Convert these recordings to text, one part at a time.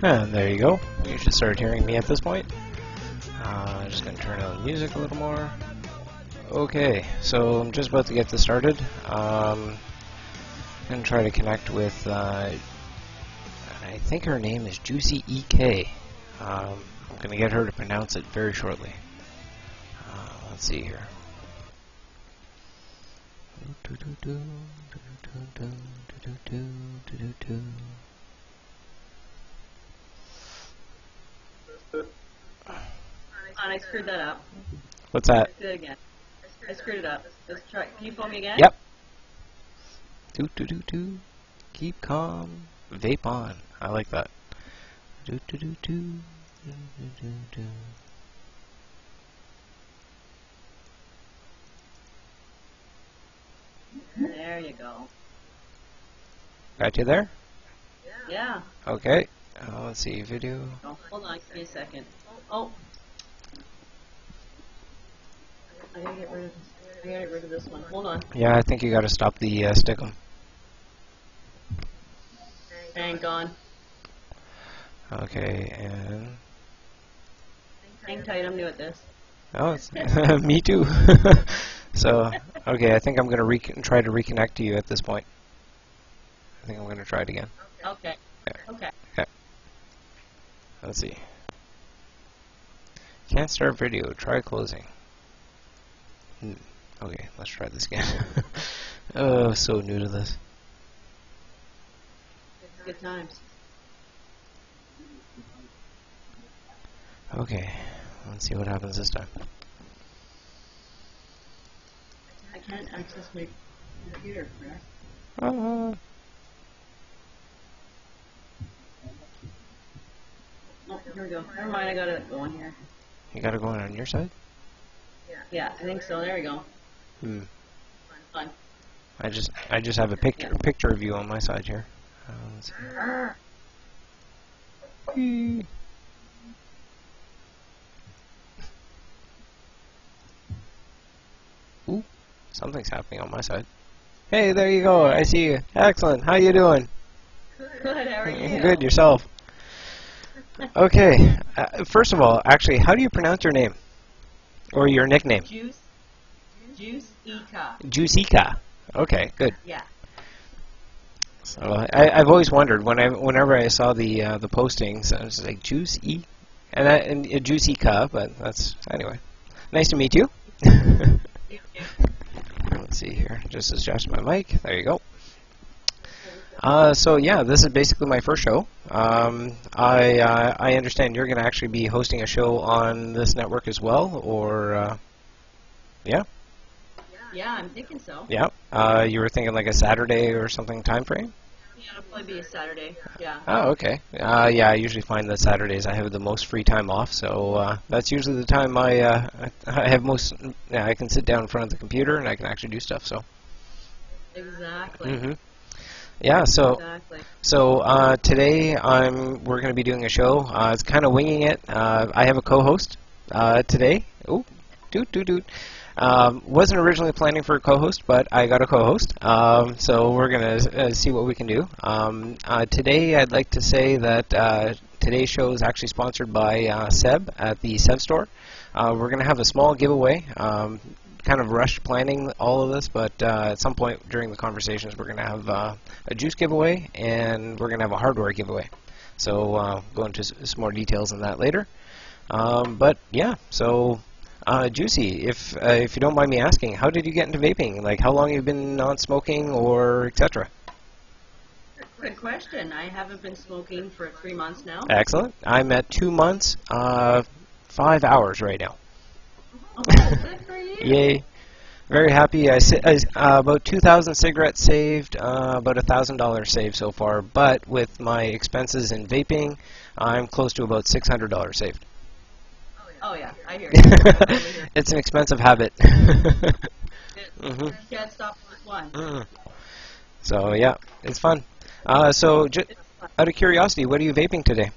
And there you go. You should start hearing me at this point. Just going to turn on the music a little more. Okay, so I'm just about to get this started. I'm going to try to connect with, I think her name is Juice.E.Ka. I'm going to get her to pronounce it very shortly. Let's see here. I screwed that up. What's that? Do it again. I screwed it up. Let's try. Can you phone me again? Yep. Keep calm. Vape on. I like that. There you go. Got you there? Yeah. Okay. Let's see. Video. Oh, hold on. Give me a second. Oh. I gotta get rid of this. I gotta get rid of this one. Hold on. Yeah, I think you got to stop the stickum. Hang on. Okay, and Hang tight. I'm new at this. oh, it's me too. So, okay, I think I'm gonna try to reconnect to you at this point. I think I'm gonna try it again. Okay. Yeah. Okay. Yeah. Let's see. Can't start video. Try closing. Okay, let's try this again. Oh, so new to this. Good times. Okay, let's see what happens this time. I can't access my computer, correct? Uh, Oh, here we go. Never mind. I got it going here. you got it going on your side? Yeah, I think so. There we go. Fun. I just have a picture of you on my side here. Let's see. Ooh, something's happening on my side. Hey, there you go. I see you. Excellent. How you doing? Good. How are you? Good. Yourself? Okay. First of all, actually, how do you pronounce your name or your nickname? Juice.E.Ka. Juice.E.Ka. Okay. Good. Yeah. So I've always wondered whenever I saw the postings, I was like Juice.E. and Juice.E.Ka, but that's anyway. Nice to meet you. Let's see here. Just adjust my mic. There you go. So yeah, this is basically my first show. I understand you're going to actually be hosting a show on this network as well, or yeah. Yeah, I'm thinking so. Yeah. You were thinking like a Saturday or something time frame? Yeah, it'll probably be a Saturday. Yeah. Oh, okay. Yeah, I usually find that Saturdays I have the most free time off, so that's usually the time I have most. Yeah, I can sit down in front of the computer and I can actually do stuff. So. Exactly. Yeah. So. Exactly. So today we're going to be doing a show. It's kind of winging it. I have a co-host today. Oh, doot. Wasn't originally planning for a co-host, but I got a co-host. So we're going to see what we can do. Today, I'd like to say that today's show is actually sponsored by Seb at the Seb store. We're going to have a small giveaway. Kind of rushed planning all of this, but at some point during the conversations, we're going to have a juice giveaway, and we're going to have a hardware giveaway. So go into some more details on that later. But yeah, so... Juicy, if you don't mind me asking, how did you get into vaping? Like, how long have you been non-smoking, or etc.? Good question. I haven't been smoking for 3 months now. Excellent. I'm at 2 months, 5 hours right now. Oh, good for you. Yay! Very happy. I about 2,000 cigarettes saved, about $1,000 saved so far. But with my expenses in vaping, I'm close to about $600 saved. Oh yeah, I hear you. It's an expensive habit. You can't stop with one. So yeah, it's fun. So out of curiosity, what are you vaping today?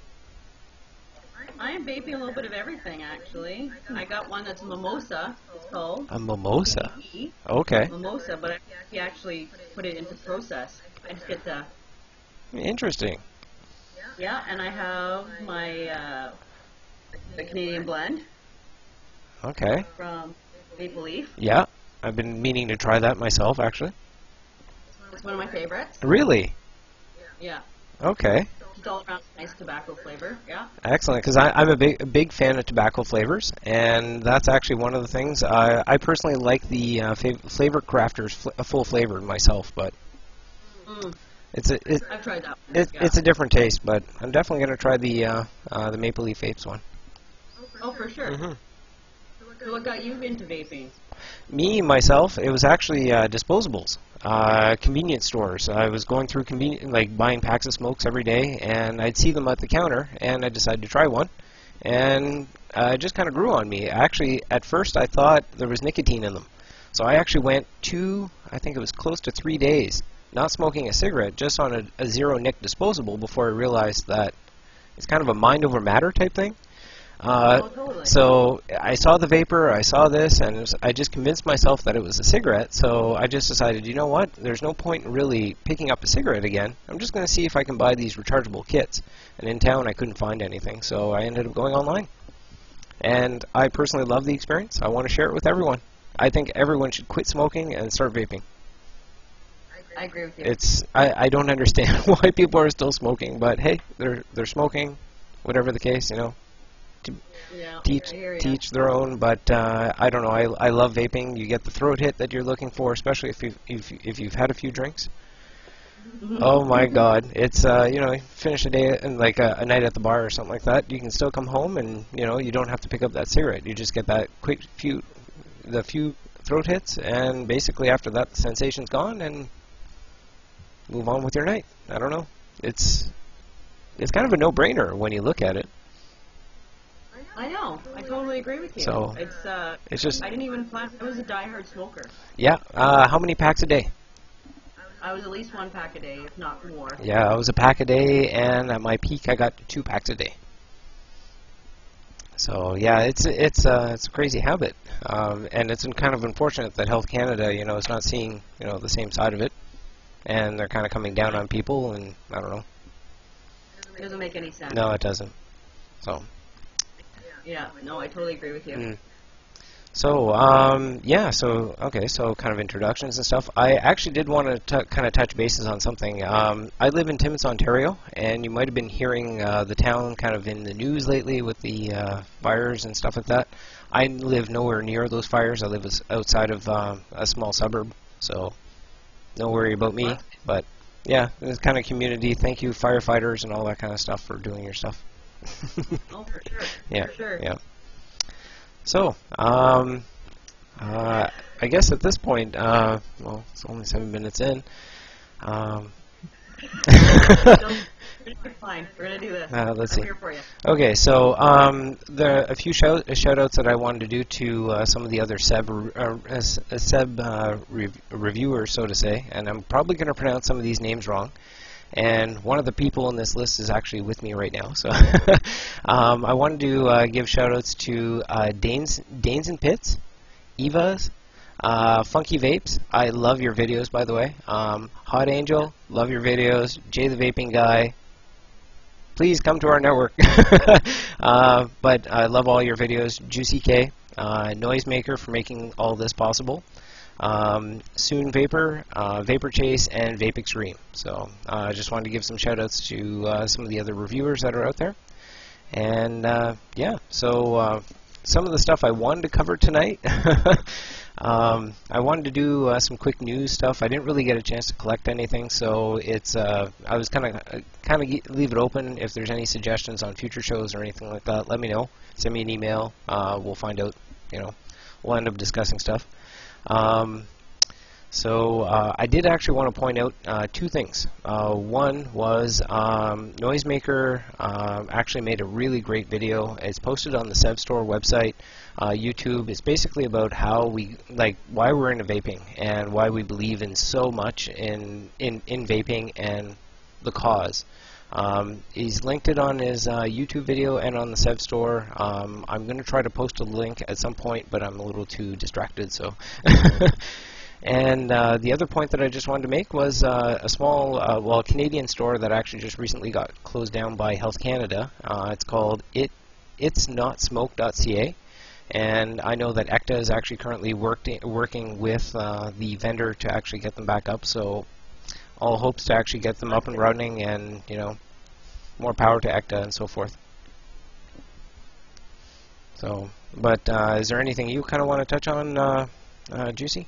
I am vaping a little bit of everything, actually. I got one that's a mimosa, it's called. A mimosa? E. Okay. Mimosa, but I actually put it into process. I just get the... Interesting. Yeah, and I have my the Canadian blend Okay. from Maple Leaf. Yeah, I've been meaning to try that myself, actually. It's one of my favorites. Really? Yeah. Okay. Just all around nice tobacco flavor. Yeah. Excellent, because I'm a big fan of tobacco flavors, and that's actually one of the things. I personally like the Flavor Crafters full flavor myself, but Mm. I've tried that one. it's a different taste. But I'm definitely going to try the Maple Leaf Vapes one. Oh, for sure. Mm-hmm. So what got you into vaping? Me, myself, it was actually disposables. Convenience stores. I was going through like buying packs of smokes every day, and I'd see them at the counter, and I decided to try one, and it just kind of grew on me. Actually, at first, I thought there was nicotine in them, so I actually went I think it was close to 3 days, not smoking a cigarette, just on a zero nic disposable before I realized that it's kind of a mind over matter type thing. Totally. So I saw the vapor, I saw this, and I just convinced myself that it was a cigarette. So I just decided, you know what? There's no point in really picking up a cigarette again. I'm just going to see if I can buy these rechargeable kits. And in town, I couldn't find anything, so I ended up going online. And I personally love the experience. I want to share it with everyone. I think everyone should quit smoking and start vaping. I agree with you. I don't understand why people are still smoking, but hey, they're smoking, whatever the case, you know. Yeah, Teach their own, but I don't know. I love vaping. You get the throat hit that you're looking for, especially if you've had a few drinks. Mm-hmm. Oh my God! It's you know, finish a day and like a night at the bar or something like that. You can still come home and you know you don't have to pick up that cigarette. You just get that quick few throat hits, and basically after that the sensation's gone and move on with your night. I don't know. It's kind of a no-brainer when you look at it. I know. I totally agree with you. So it's just I didn't even plan. I was a diehard smoker. Yeah. How many packs a day? I was at least 1 pack a day, if not more. Yeah, I was a pack a day, and at my peak, I got 2 packs a day. So yeah, it's a crazy habit, and it's kind of unfortunate that Health Canada, you know, is not seeing the same side of it, and they're kind of coming down on people, and I don't know. It doesn't make any sense. No, it doesn't. So. Yeah, no, I totally agree with you. Mm. So, yeah, so, okay, so kind of introductions and stuff. I actually did want to kind of touch bases on something. I live in Timmins, Ontario, and you might have been hearing the town kind of in the news lately with the fires and stuff like that. I live nowhere near those fires. I live outside of a small suburb, so no worry about me. But, yeah, it's kind of community. Thank you, firefighters and all that kind of stuff, for doing your stuff. Oh, for sure. Yeah, for sure. Yeah. So, I guess at this point, well, it's only 7 minutes in. Fine, we're gonna do this. Let's I'm see. here for you. Okay, so there are a few shout-outs that I wanted to do to some of the other reviewers, so to say, and I'm probably going to pronounce some of these names wrong. And one of the people in this list is actually with me right now. So I wanted to give shout-outs to Danes and Pits, Eva's, Funky Vapes. I love your videos, by the way. Hot Angel, love your videos. Jay the Vaping Guy, please come to our network. But I love all your videos. Juice.E.Ka, Noisemaker for making all this possible. Soon Vapor, Vapor Chase, and Vape Extreme. So I just wanted to give some shout-outs to some of the other reviewers that are out there. And yeah, so some of the stuff I wanted to cover tonight. I wanted to do some quick news stuff. I didn't really get a chance to collect anything, so it's I was kind of leave it open. If there's any suggestions on future shows or anything like that, let me know. Send me an email. We'll find out. We'll end up discussing stuff. So I did actually want to point out 2 things. One was Noisemaker actually made a really great video. It's posted on the Sev Store website, YouTube. It's basically about how why we're into vaping and why we believe in so much in vaping and the cause. He's linked it on his YouTube video and on the Sev Store. I'm going to try to post a link at some point, but I'm a little too distracted, so. And the other point that I just wanted to make was a small, well, Canadian store that actually just recently got closed down by Health Canada. It's called itsnotsmoke.ca. And I know that ECTA is actually currently working with the vendor to actually get them back up. So all hopes to actually get them up and running, and more power to ECTA and so forth. So, but is there anything you kind of want to touch on, Juicy?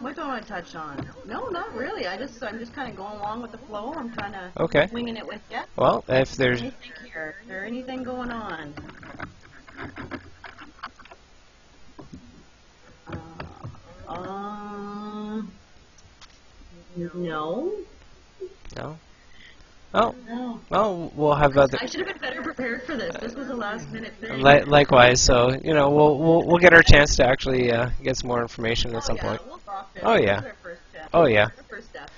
What do I want to touch on? No, not really. I'm just kind of going along with the flow. I'm kind of winging it with you. Well, if there's anything here, is there anything going on? No. No. Oh, No. well, we'll have other. I should have been better prepared for this. This was a last-minute thing. Likewise, so we'll get our chance to actually get some more information at some point. We'll talk there. Oh yeah. That's our first step. Oh yeah. That's our first step.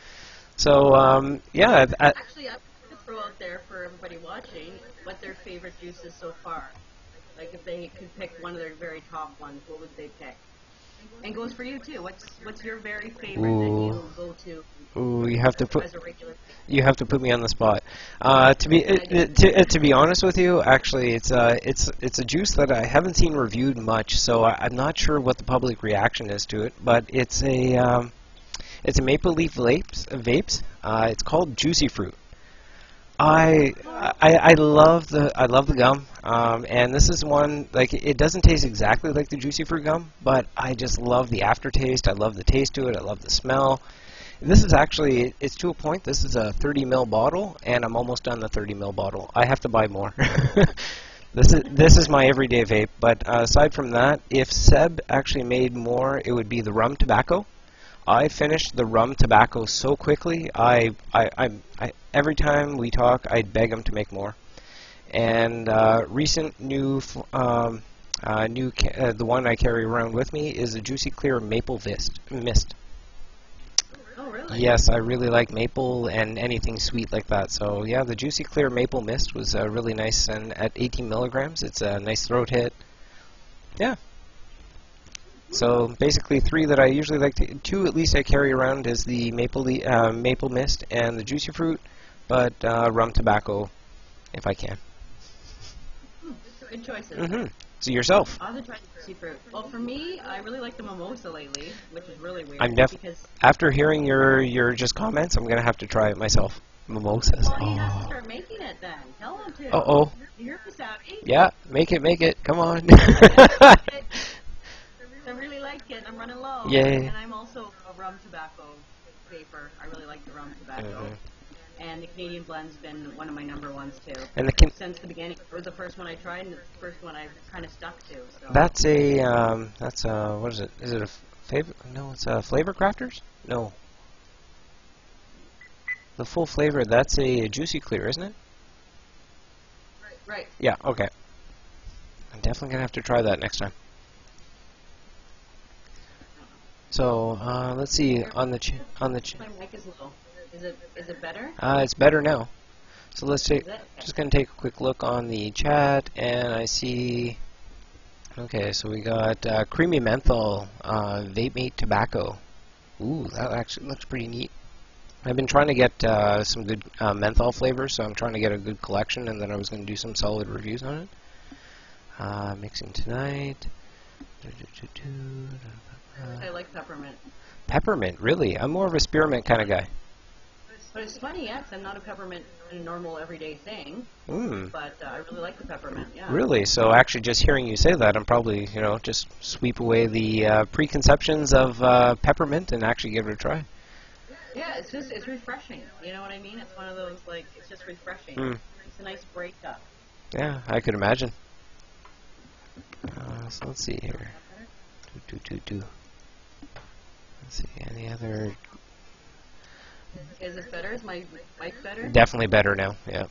So yeah. Actually, I could throw out there for everybody watching what their favorite juice is so far. Like if they could pick one of their very top ones, what would they pick? And goes for you too. What's your very favorite that you go to? Ooh, you have to put. As a regular. You have to put me on the spot. To be honest with you, actually, it's a juice that I haven't seen reviewed much, so I'm not sure what the public reaction is to it. But it's a maple leaf vapes. It's called Juicy Fruit. I love the gum, and this is one, like, it doesn't taste exactly like the Juicy Fruit gum, but I just love the aftertaste. I love the taste to it. I love the smell. This is actually, it's to a point. This is a 30 ml bottle, and I'm almost done the 30 ml bottle. I have to buy more. This is my everyday vape. But aside from that, if Seb actually made more, it would be the rum tobacco. I finished the rum tobacco so quickly. Every time we talk, I'd beg him to make more. And recent the one I carry around with me is a Juicy Clear Maple Mist. Oh, really? Yes, I really like maple and anything sweet like that. So yeah, the Juicy Clear Maple Mist was really nice, and at 18 milligrams, it's a nice throat hit. Yeah. So basically, 3 that I usually like to, 2 at least I carry around is the maple mist and the Juicy Fruit, but rum tobacco, if I can. Good choices. Mm-hmm. So yourself? I'll try Juicy Fruit. Well, for me, I really like the mimosa lately, which is really weird. Because after hearing your just comments, I'm gonna have to try it myself. Mimosas. Well, you have to start making it then. Tell them to. Uh-oh. You're savvy. Yeah, make it. Come on. I really like it. I'm running low. Yay. And I'm also a rum tobacco vapor. I really like the rum tobacco. Mm-hmm. And the Canadian blend's been one of my number ones too. And since the beginning, it was the first one I tried, and it's the first one I've kind of stuck to. So. That's what is it? Is it a flavor? No, it's a Flavor Crafters. No. The full flavor. That's a Juicy Clear, isn't it? Right. Yeah. Okay. I'm definitely gonna have to try that next time. So let's see on the My mic is low. Is it better? It's better now. So let's take. Just gonna take a quick look on the chat, and I see. Okay, so we got creamy menthol vape mate tobacco. Ooh, that actually looks pretty neat. I've been trying to get some good menthol flavors, so I'm trying to get a good collection, and then I was going to do some solid reviews on it. Mixing tonight. I like peppermint. Peppermint, really? I'm more of a spearmint kind of guy. But it's funny, yeah, 'cause I'm not a peppermint a normal everyday thing. But I really like the peppermint, yeah. Really? So actually just hearing you say that, I'm probably, just sweep away the preconceptions of peppermint and actually give it a try. Yeah, it's refreshing. You know what I mean? It's one of those, like, it's just refreshing. It's a nice breakup. Yeah, I could imagine. So let's see here. Let's see, any other... Is this better? Is my mic better? Definitely better now, yeah.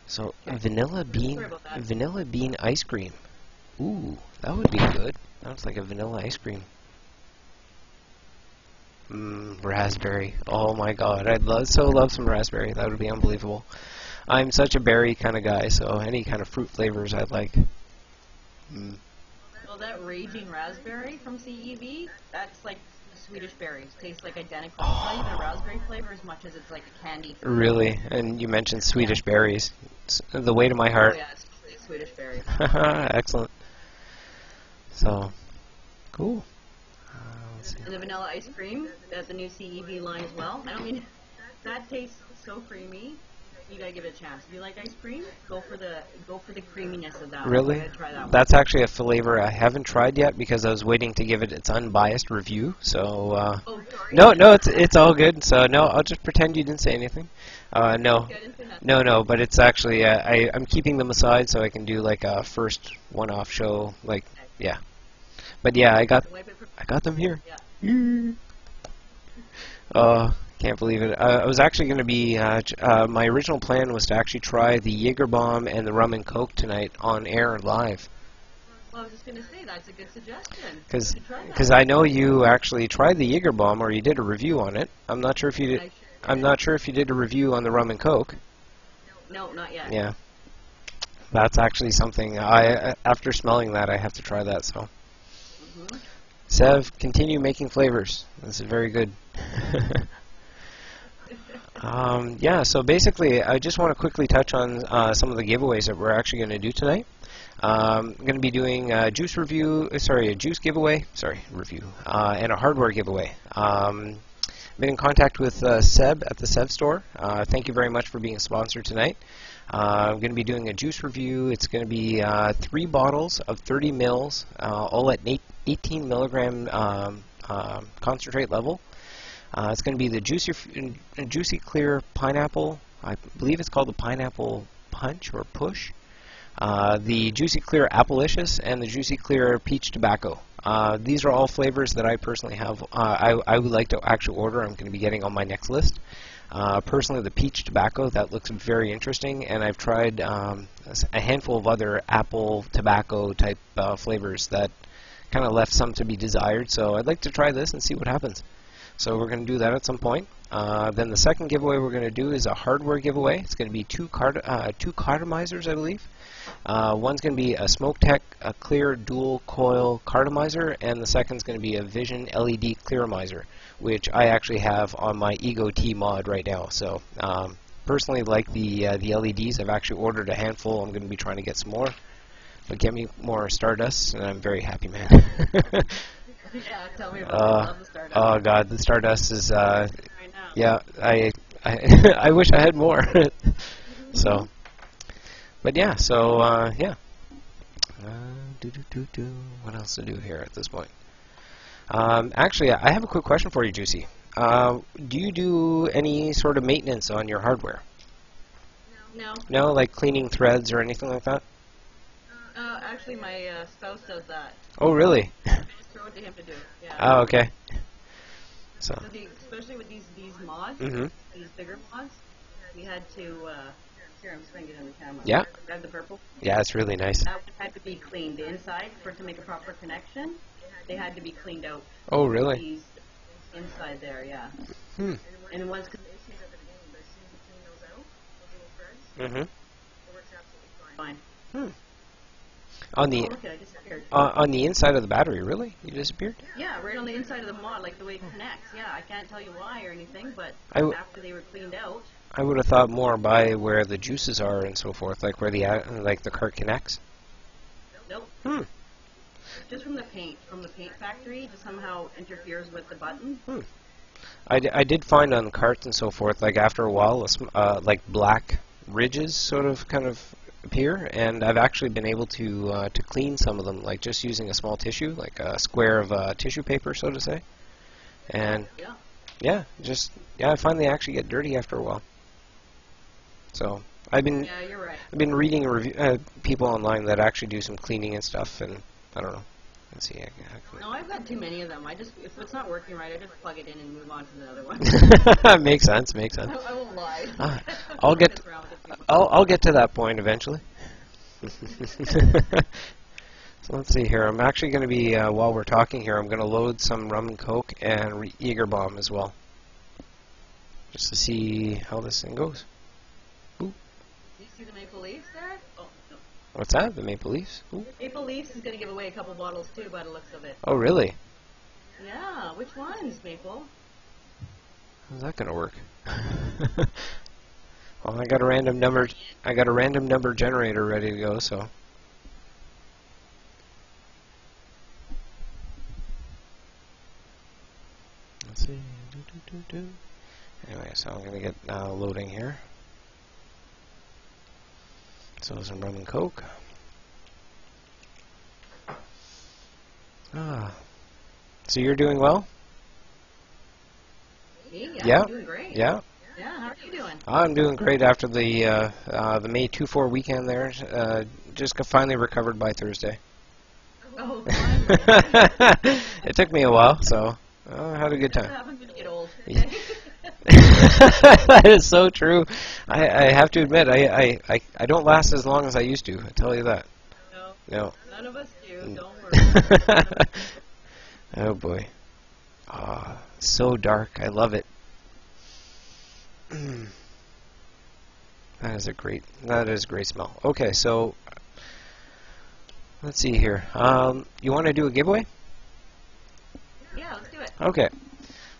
So, vanilla bean ice cream. Ooh, that would be good. Sounds like a vanilla ice cream. Raspberry. Oh my god, I'd love some raspberry. That would be unbelievable. I'm such a berry kind of guy, so any kind of fruit flavors I'd like. Well, Well, that raging raspberry from CEV, that's like Swedish berries. Tastes like identical. It's not even a raspberry flavor as much as it's like a candy flavor. Really? And you mentioned Swedish berries. It's the way to my Oh heart. yeah, it's Swedish berries. Excellent. So, cool. Let's see. And the vanilla ice cream, the new CEV line as well. I mean, that tastes so creamy. You gotta give it a chance. If you like ice cream, go for the creaminess of that. Really? You gotta try that one. That's actually a flavor I haven't tried yet because I was waiting to give it its unbiased review. So, Oh, sorry. no, it's all good. So no, I'll just pretend you didn't say anything. No, Okay, I didn't say nothing. no, but it's actually I'm keeping them aside so I can do like a first one-off show. Like, yeah. But yeah, I got them here. Yeah. Can't believe it. I was actually going to be, my original plan was to actually try the Jaeger Bomb and the rum and coke tonight on air live. Well, I was just gonna say that's a good suggestion. Because I know you actually tried the Jaeger Bomb or you did a review on it. I'm not sure if you did. I'm not sure if you did a review on the rum and coke. No, not yet. Yeah. That's actually something after smelling that I have to try that. So. Mm-hmm. Sev, continue making flavors. This is very good. Yeah, so basically, I just want to quickly touch on some of the giveaways that we're actually going to do tonight. I'm going to be doing a juice giveaway, and a hardware giveaway. I've been in contact with Seb at the Sev store. Thank you very much for being a sponsor tonight. I'm going to be doing a juice review. It's going to be 3 bottles of 30 mils, all at 18 milligram concentrate level. It's going to be the Juicy Clear Pineapple. I believe it's called the Pineapple Punch or Push. The Juicy Clear Appalicious and the Juicy Clear Peach Tobacco. These are all flavors that I personally have. I would like to actually order. I'm going to be getting on my next list. Personally, the Peach Tobacco, that looks very interesting, and I've tried a handful of other apple tobacco type flavors that kind of left some to be desired. So I'd like to try this and see what happens. So we're going to do that at some point. Then the second giveaway we're going to do is a hardware giveaway. It's going to be two cartomizers, I believe. One's going to be a SmokeTech a clear dual coil cartomizer, and the second's going to be a Vision LED clearomizer, which I actually have on my Ego T mod right now. So personally, like the LEDs, I've actually ordered a handful. I'm going to be trying to get some more, but get me more Stardust, and I'm very happy, man. Yeah, tell me about it. I love the Stardust. Oh God, the Stardust is Right now. yeah. I wish I had more. So, but yeah. So yeah. What else to do here at this point? Actually, I have a quick question for you, Juicy. Do you do any sort of maintenance on your hardware? No. No, like cleaning threads or anything like that? Actually, my spouse does that. Oh, really? I just throw it to him to do. Yeah. Oh, okay. So. Especially with these mods, Mm-hmm. these bigger mods, we had to. Here, I'm just going to get on the camera. Yeah. Grab the purple. Yeah, it's really nice. That had to be cleaned. The inside, for it to make a proper connection, they had to be cleaned out. Oh, really? These inside there, yeah. Hmm. And the ones. Mm-hmm. Fine. Hmm. On the Look at it, I disappeared. on the inside of the battery, really? You disappeared? Yeah, right on the inside of the mod, like the way it connects. Yeah, I can't tell you why or anything, but I after they were cleaned out. I would have thought more by where the juices are and so forth, like where the cart connects. Nope. Hmm. Just from the paint factory, just somehow interferes with the button. Hmm. I did find on carts and so forth, like after a while, like black ridges sort of kind of appear, and I've actually been able to clean some of them, like just using a small tissue, like a square of tissue paper, so to say. And yeah, I find they actually get dirty after a while. So Yeah, you're right. I've been reading people online that actually do some cleaning and stuff, and I don't know. Let's see. No, I've got too many of them. If it's not working right, I just plug it in and move on to the other one. Makes sense. I won't lie. I'll get to that point eventually. So let's see here. I'm actually going to be while we're talking here, I'm going to load some rum and coke and Jaeger Bomb as well, just to see how this thing goes. Ooh. Do you see the maple leaves there? Oh, no. What's that? The Maple Leafs? Ooh. Maple Leafs is going to give away a couple bottles too, by the looks of it. Oh, really? Yeah, which ones, Maple? How's that gonna work? Well, I got a random number. I got a random number generator ready to go. So. Let's see. Anyway, so I'm gonna get loading here. So some rum and coke. Ah. So you're doing well? Me? Yeah. I'm doing great. Yeah. Yeah, how are you doing? I'm doing great after the May 2-4 weekend there. Just finally recovered by Thursday. Oh, finally. It took me a while, so I had a good What time. happens when you get old? That is so true. I have to admit, I don't last as long as I used to. I tell you that. No, No. none of us do. Don't worry. Oh boy. Ah, so dark. I love it. That is a great smell. Okay, so let's see here. You want to do a giveaway? Yeah, let's do it. Okay.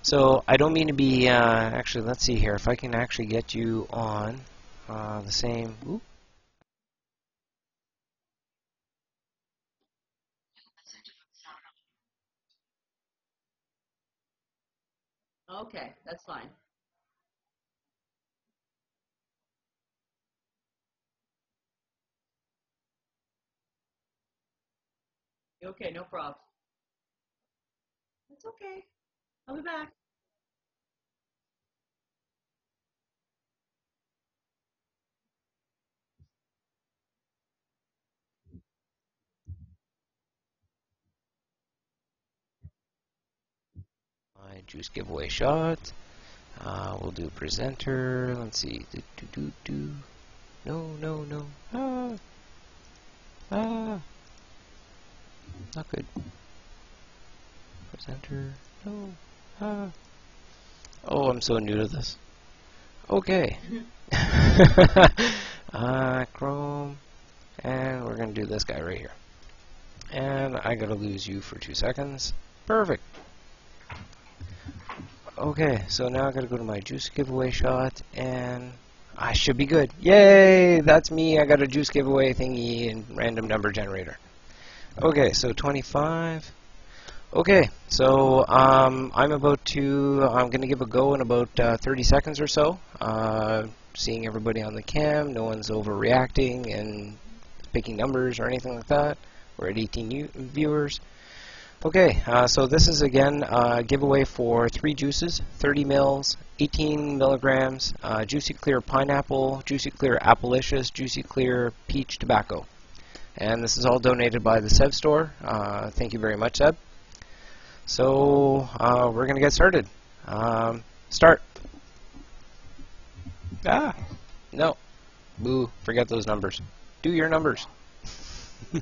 So I don't mean to be actually. Let's see here if I can actually get you on the same. Ooh. Okay, that's fine. Okay, no problem. It's okay. I'll be back. My juice giveaway shot. We'll do presenter. Let's see. No, no, no. Not good. Presenter. No. Oh, I'm so new to this. Okay. Chrome. And we're going to do this guy right here. And I got to lose you for 2 seconds. Perfect. Okay, so now I got to go to my juice giveaway shot, and I should be good. Yay! That's me. I got a juice giveaway thingy and random number generator. Okay, so 25. Okay, so I'm going to give a go in about 30 seconds or so. Seeing everybody on the cam, no one's overreacting and picking numbers or anything like that. We're at 18 viewers. Okay, so this is again a giveaway for 3 juices, 30 mils, 18 milligrams, Juicy Clear Pineapple, Juicy Clear Appalicious, Juicy Clear Peach Tobacco. And this is all donated by the Seb store. Thank you very much, Seb. So we're going to get started. Start. Ah, no. Boo, forget those numbers. Do your numbers. Yeah.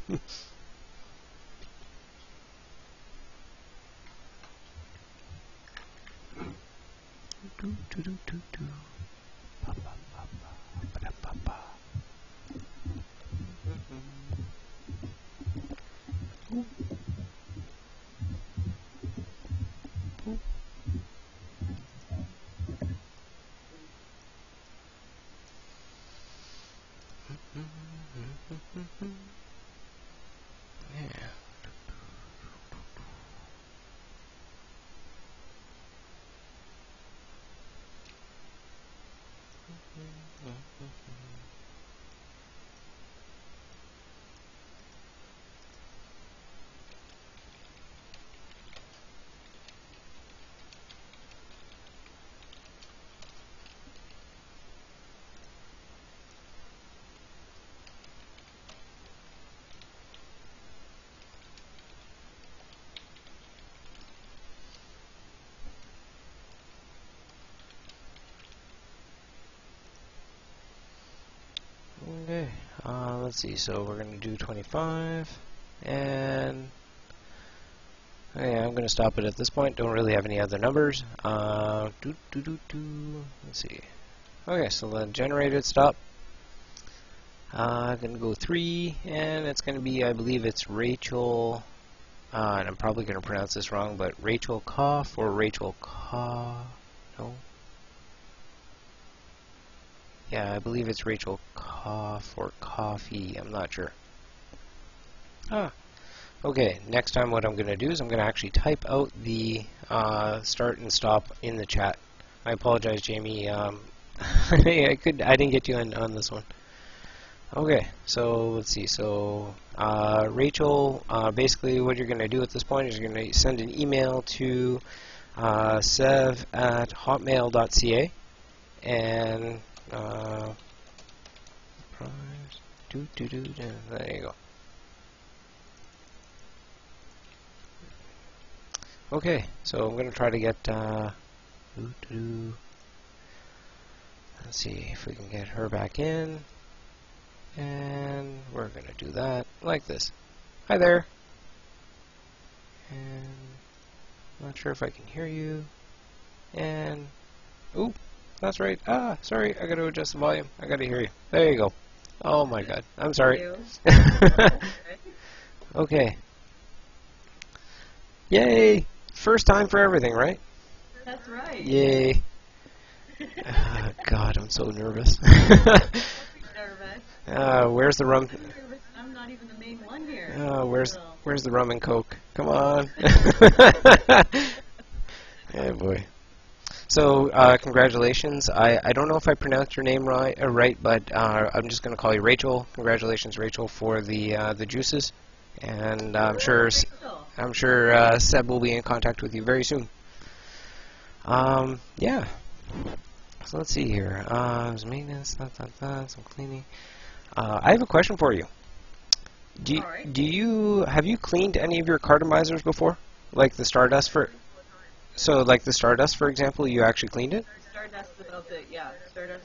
Okay, let's see, so we're going to do 25, and okay, I'm going to stop it at this point. Don't really have any other numbers. Let's see. Okay, so then generated, stop. I'm going to go 3, and it's going to be, I believe it's Rachel, and I'm probably going to pronounce this wrong, but Rachel Cough or Rachel Ka, no? Yeah, I believe it's Rachel Cough or Coffee, I'm not sure. Okay, next time what I'm going to do is I'm going to actually type out the start and stop in the chat. I apologize, Jamie. I didn't get you on this one. Okay, so let's see. So Rachel, basically what you're going to do at this point is you're going to send an email to sev@hotmail.ca and there you go. Okay, so I'm going to try to get let's see if we can get her back in, and we're going to do that like this. Hi there. And I'm not sure if I can hear you. And ooh, that's right. Sorry, I got to adjust the volume. I got to hear you. There you go. Oh my God, I'm sorry. Okay. Yay! First time for everything, right? That's right. Yay. God, I'm so nervous. Where's the rum? I'm not even the main one here. Where's the rum and coke? Come on. Hey boy. So congratulations. I don't know if I pronounced your name right, but I'm just going to call you Rachel. Congratulations, Rachel, for the juices, and I'm sure Seb will be in contact with you very soon. Yeah. So let's see here. Some maintenance, some cleaning. I have a question for you. Have you cleaned any of your cartomizers before? Like the Stardust for example, you actually cleaned it? Stardust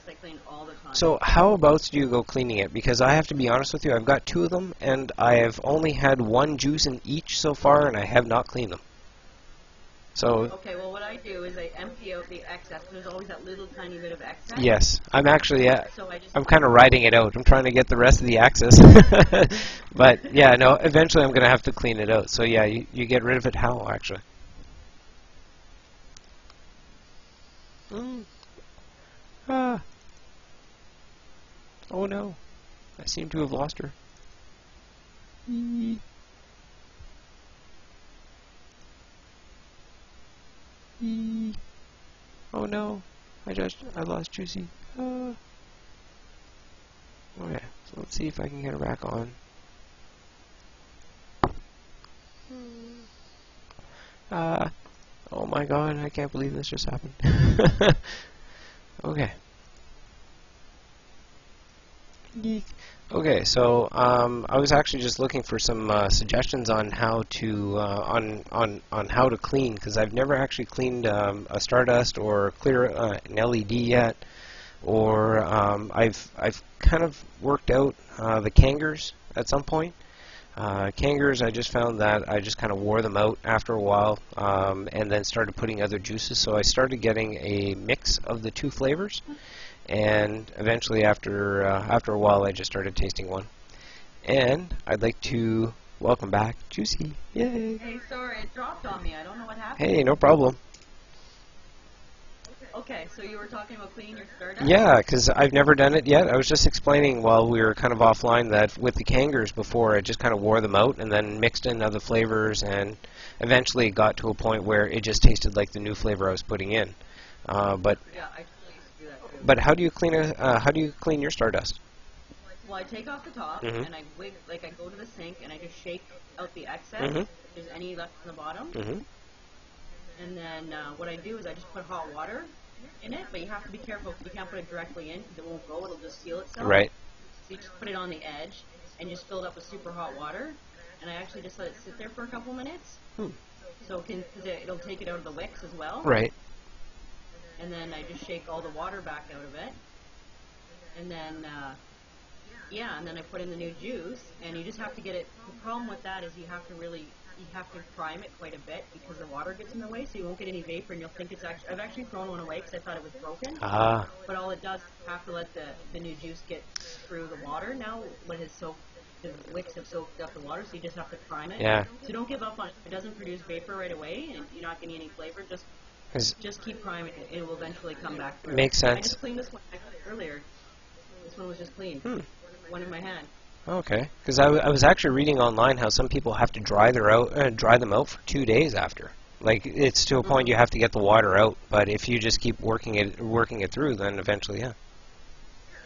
I clean all the time. So how about do you go cleaning it? Because I have to be honest with you, I've got 2 of them, and I have only had 1 juice in each so far, and I have not cleaned them. So okay, well what I do is I empty out the excess. There's always that little tiny bit of excess. Yes, I'm actually so I'm kind of riding it out. I'm trying to get the rest of the excess. But yeah, no, eventually I'm going to have to clean it out. So yeah, you get rid of it how actually? Oh no, I seem to have lost her. Oh no, I lost Juicy. Okay, so let's see if I can get her back on. Oh my God, I can't believe this just happened. Okay. Geek. Okay, so I was actually just looking for some suggestions on how to on how to clean, because I've never actually cleaned a Stardust or clear an LED yet, or I've kind of worked out the Kangers at some point. Kangers, I just found that I just kind of wore them out after a while, and then started putting other juices. So I started getting a mix of the 2 flavors. And eventually, after a while, I just started tasting one. And I'd like to welcome back Juicy. Yay! Hey, sorry, it dropped on me. I don't know what happened. Hey, no problem. Okay, so you were talking about cleaning your Stardust? Yeah, because I've never done it yet. I was just explaining while we were kind of offline that with the Kangers before, I just kind of wore them out and then mixed in other flavors, and eventually got to a point where it just tasted like the new flavor I was putting in. But yeah, I totally used to do that too. But how do you clean your Stardust? Well, I take off the top and I go to the sink and I just shake out the excess. If there's any left on the bottom. And then what I do is I just put hot water in it, but you have to be careful because you can't put it directly in because it won't go. It'll just seal itself. Right. So you just put it on the edge and just fill it up with super hot water. And I actually just let it sit there for a couple minutes. So it'll take it out of the wicks as well. Right. And then I just shake all the water back out of it. And then, and then I put in the new juice. And you just have to get it. The problem with that is you have to prime it quite a bit because the water gets in the way, so you won't get any vapor, and you'll think it's actually. I've actually thrown one away because I thought it was broken. But all it does is you have to let the new juice get through the water now when it's soaked. The wicks have soaked up the water, so you just have to prime it. Yeah. So don't give up on it. If it doesn't produce vapor right away, and you're not getting any flavor, just keep priming it. It will eventually come back through. Makes sense. I just cleaned this one earlier. This one was just clean. One in my hand. Okay. Because I was actually reading online how some people have to dry them out for 2 days after. Like, it's to a point you have to get the water out, but if you just keep working it through, then eventually, yeah.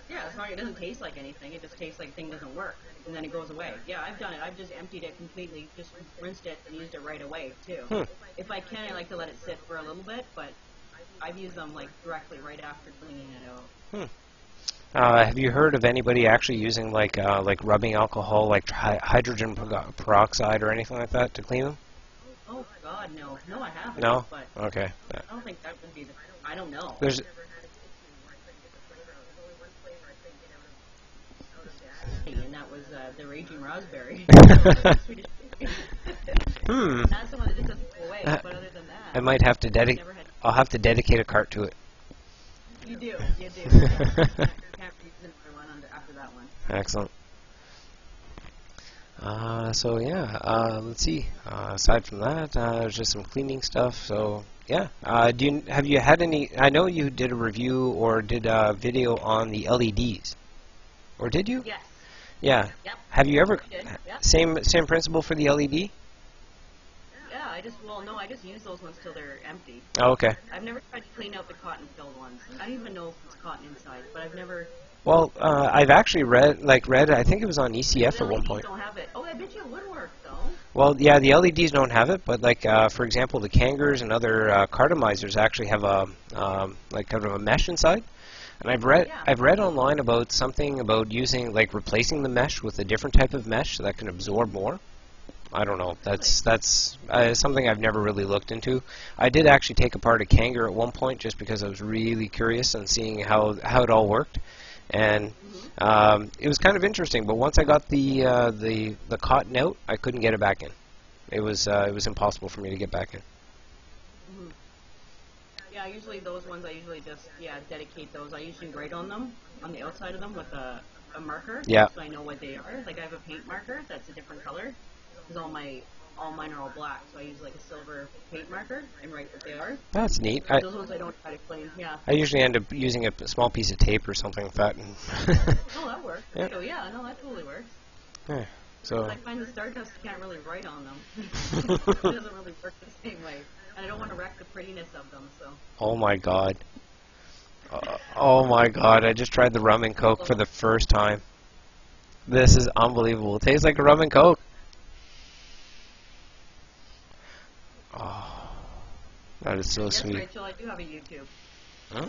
Yeah, it's not, it doesn't taste like anything. It just tastes like the thing doesn't work, and then it goes away. Yeah, I've done it. I've just emptied it completely, just rinsed it, and used it right away, too. If I can, I like to let it sit for a little bit, but I've used them, like, directly right after cleaning it out. Have you heard of anybody actually using, like rubbing alcohol, like hydrogen peroxide or anything like that to clean them? Oh, God, no. No, I haven't. No? But Okay. I don't think that would be the... I don't know. There's... And that was the Raging Raspberry. Hmm. That's the one that just doesn't go away, but other than that... I might have to dedicate... I'll have to dedicate a cart to it. You do. You do. You can't use another one after that one. Excellent. So yeah, let's see. Aside from that, there's just some cleaning stuff. So yeah, have you had any? I know you did a review or did a video on the LEDs, or did you? Yes. Yeah. Yep. Have you ever Yep. same principle for the LED? Yeah, I just use those ones till they're empty. Oh, okay. I've never tried to clean out the cotton-filled ones. I don't even know if it's cotton inside, but I've never... Well, I've actually read, I think it was on ECF at one point. Don't have it. Oh, I bet you it would work, though. Well, yeah, the LEDs don't have it, but like, for example, the Kangers and other cartomizers actually have a, like kind of a mesh inside. And I've read online about something about using, like, replacing the mesh with a different type of mesh that can absorb more. I don't know. That's something I've never really looked into. I did actually take apart a Kanger at one point just because I was really curious and seeing how it all worked. And it was kind of interesting, but once I got the cotton out, I couldn't get it back in. It was impossible for me to get back in. Yeah, usually those ones I usually just dedicate those. I usually write on them on the outside of them with a marker, yeah, so I know what they are. Like I have a paint marker that's a different color because all mine are all black, so I use like a silver paint marker and write what they are. That's neat. Those ones I don't try to clean. Yeah. I usually end up using a small piece of tape or something like that. And oh, that works. Yeah. Oh, yeah, no, that totally works. Yeah. So I find the Stardust can't really write on them. It doesn't really work the same way, and I don't want to wreck the prettiness of them. So. Oh my God. Oh my God! I just tried the rum and coke for the first time. This is unbelievable. It tastes like a rum and coke. Oh, that is so sweet. Rachel, I do have a YouTube. Huh?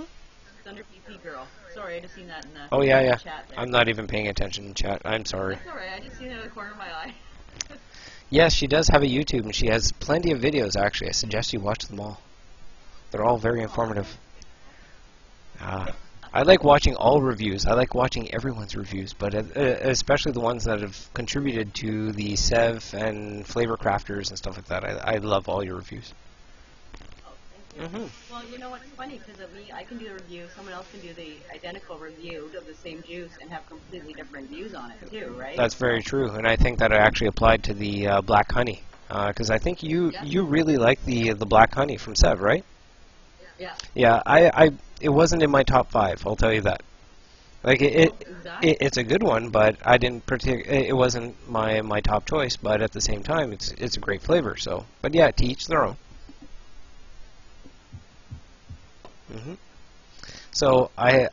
It's under PP Girl. Sorry, I just seen that in the oh yeah. chat there. I'm not even paying attention in chat. I'm sorry. That's alright. I just seen it in the corner of my eye. Yes, she does have a YouTube, and she has plenty of videos. Actually, I suggest you watch them all. They're all very informative. I like watching all reviews. I like watching everyone's reviews, but especially the ones that have contributed to the Sev and Flavor Crafters and stuff like that. I love all your reviews. Oh, thank you. Well, you know what's funny? Because of me, I can do the review. Someone else can do the identical review of the same juice and have completely different views on it too, right? That's very true, and I think that it actually applied to the black honey, because I think you really like the black honey from Sev, right? Yeah. Yeah, it wasn't in my top 5. I'll tell you that. Like it's a good one, but I didn't it wasn't my top choice. But at the same time, it's a great flavor. So, but yeah, to each their own. So I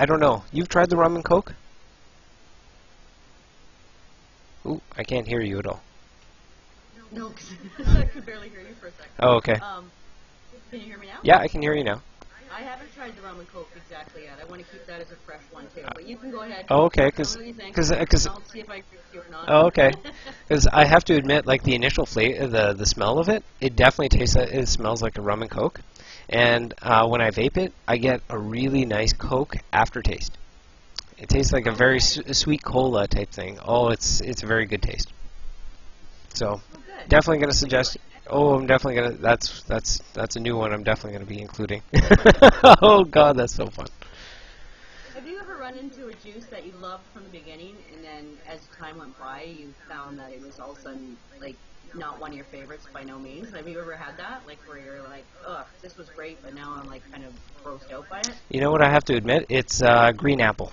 don't know. You've tried the rum and coke? Ooh, I can't hear you at all. No, because I could barely hear you for a second. Oh, okay. Can you hear me now? Yeah, I can hear you now. I haven't tried the rum and coke exactly yet. I want to keep that as a fresh one too. But you can go ahead. Oh, okay. I'll see if I agree with you or not. Oh, okay. Because I have to admit, like the initial flavor, the smell of it, it definitely tastes. It smells like a rum and coke. And when I vape it, I get a really nice Coke aftertaste. It tastes like a very sweet cola type thing. Oh, it's a very good taste. So, definitely going to suggest. Oh, I'm definitely going to. That's a new one. I'm definitely going to be including. Oh God, that's so fun. Have you ever run into a juice that you loved from the beginning, and then as time went by, you found that it was all of a sudden like not one of your favorites by no means? Have you ever had that, like where you're like, ugh, this was great, but now I'm like kind of grossed out by it? You know what I have to admit? It's green apple.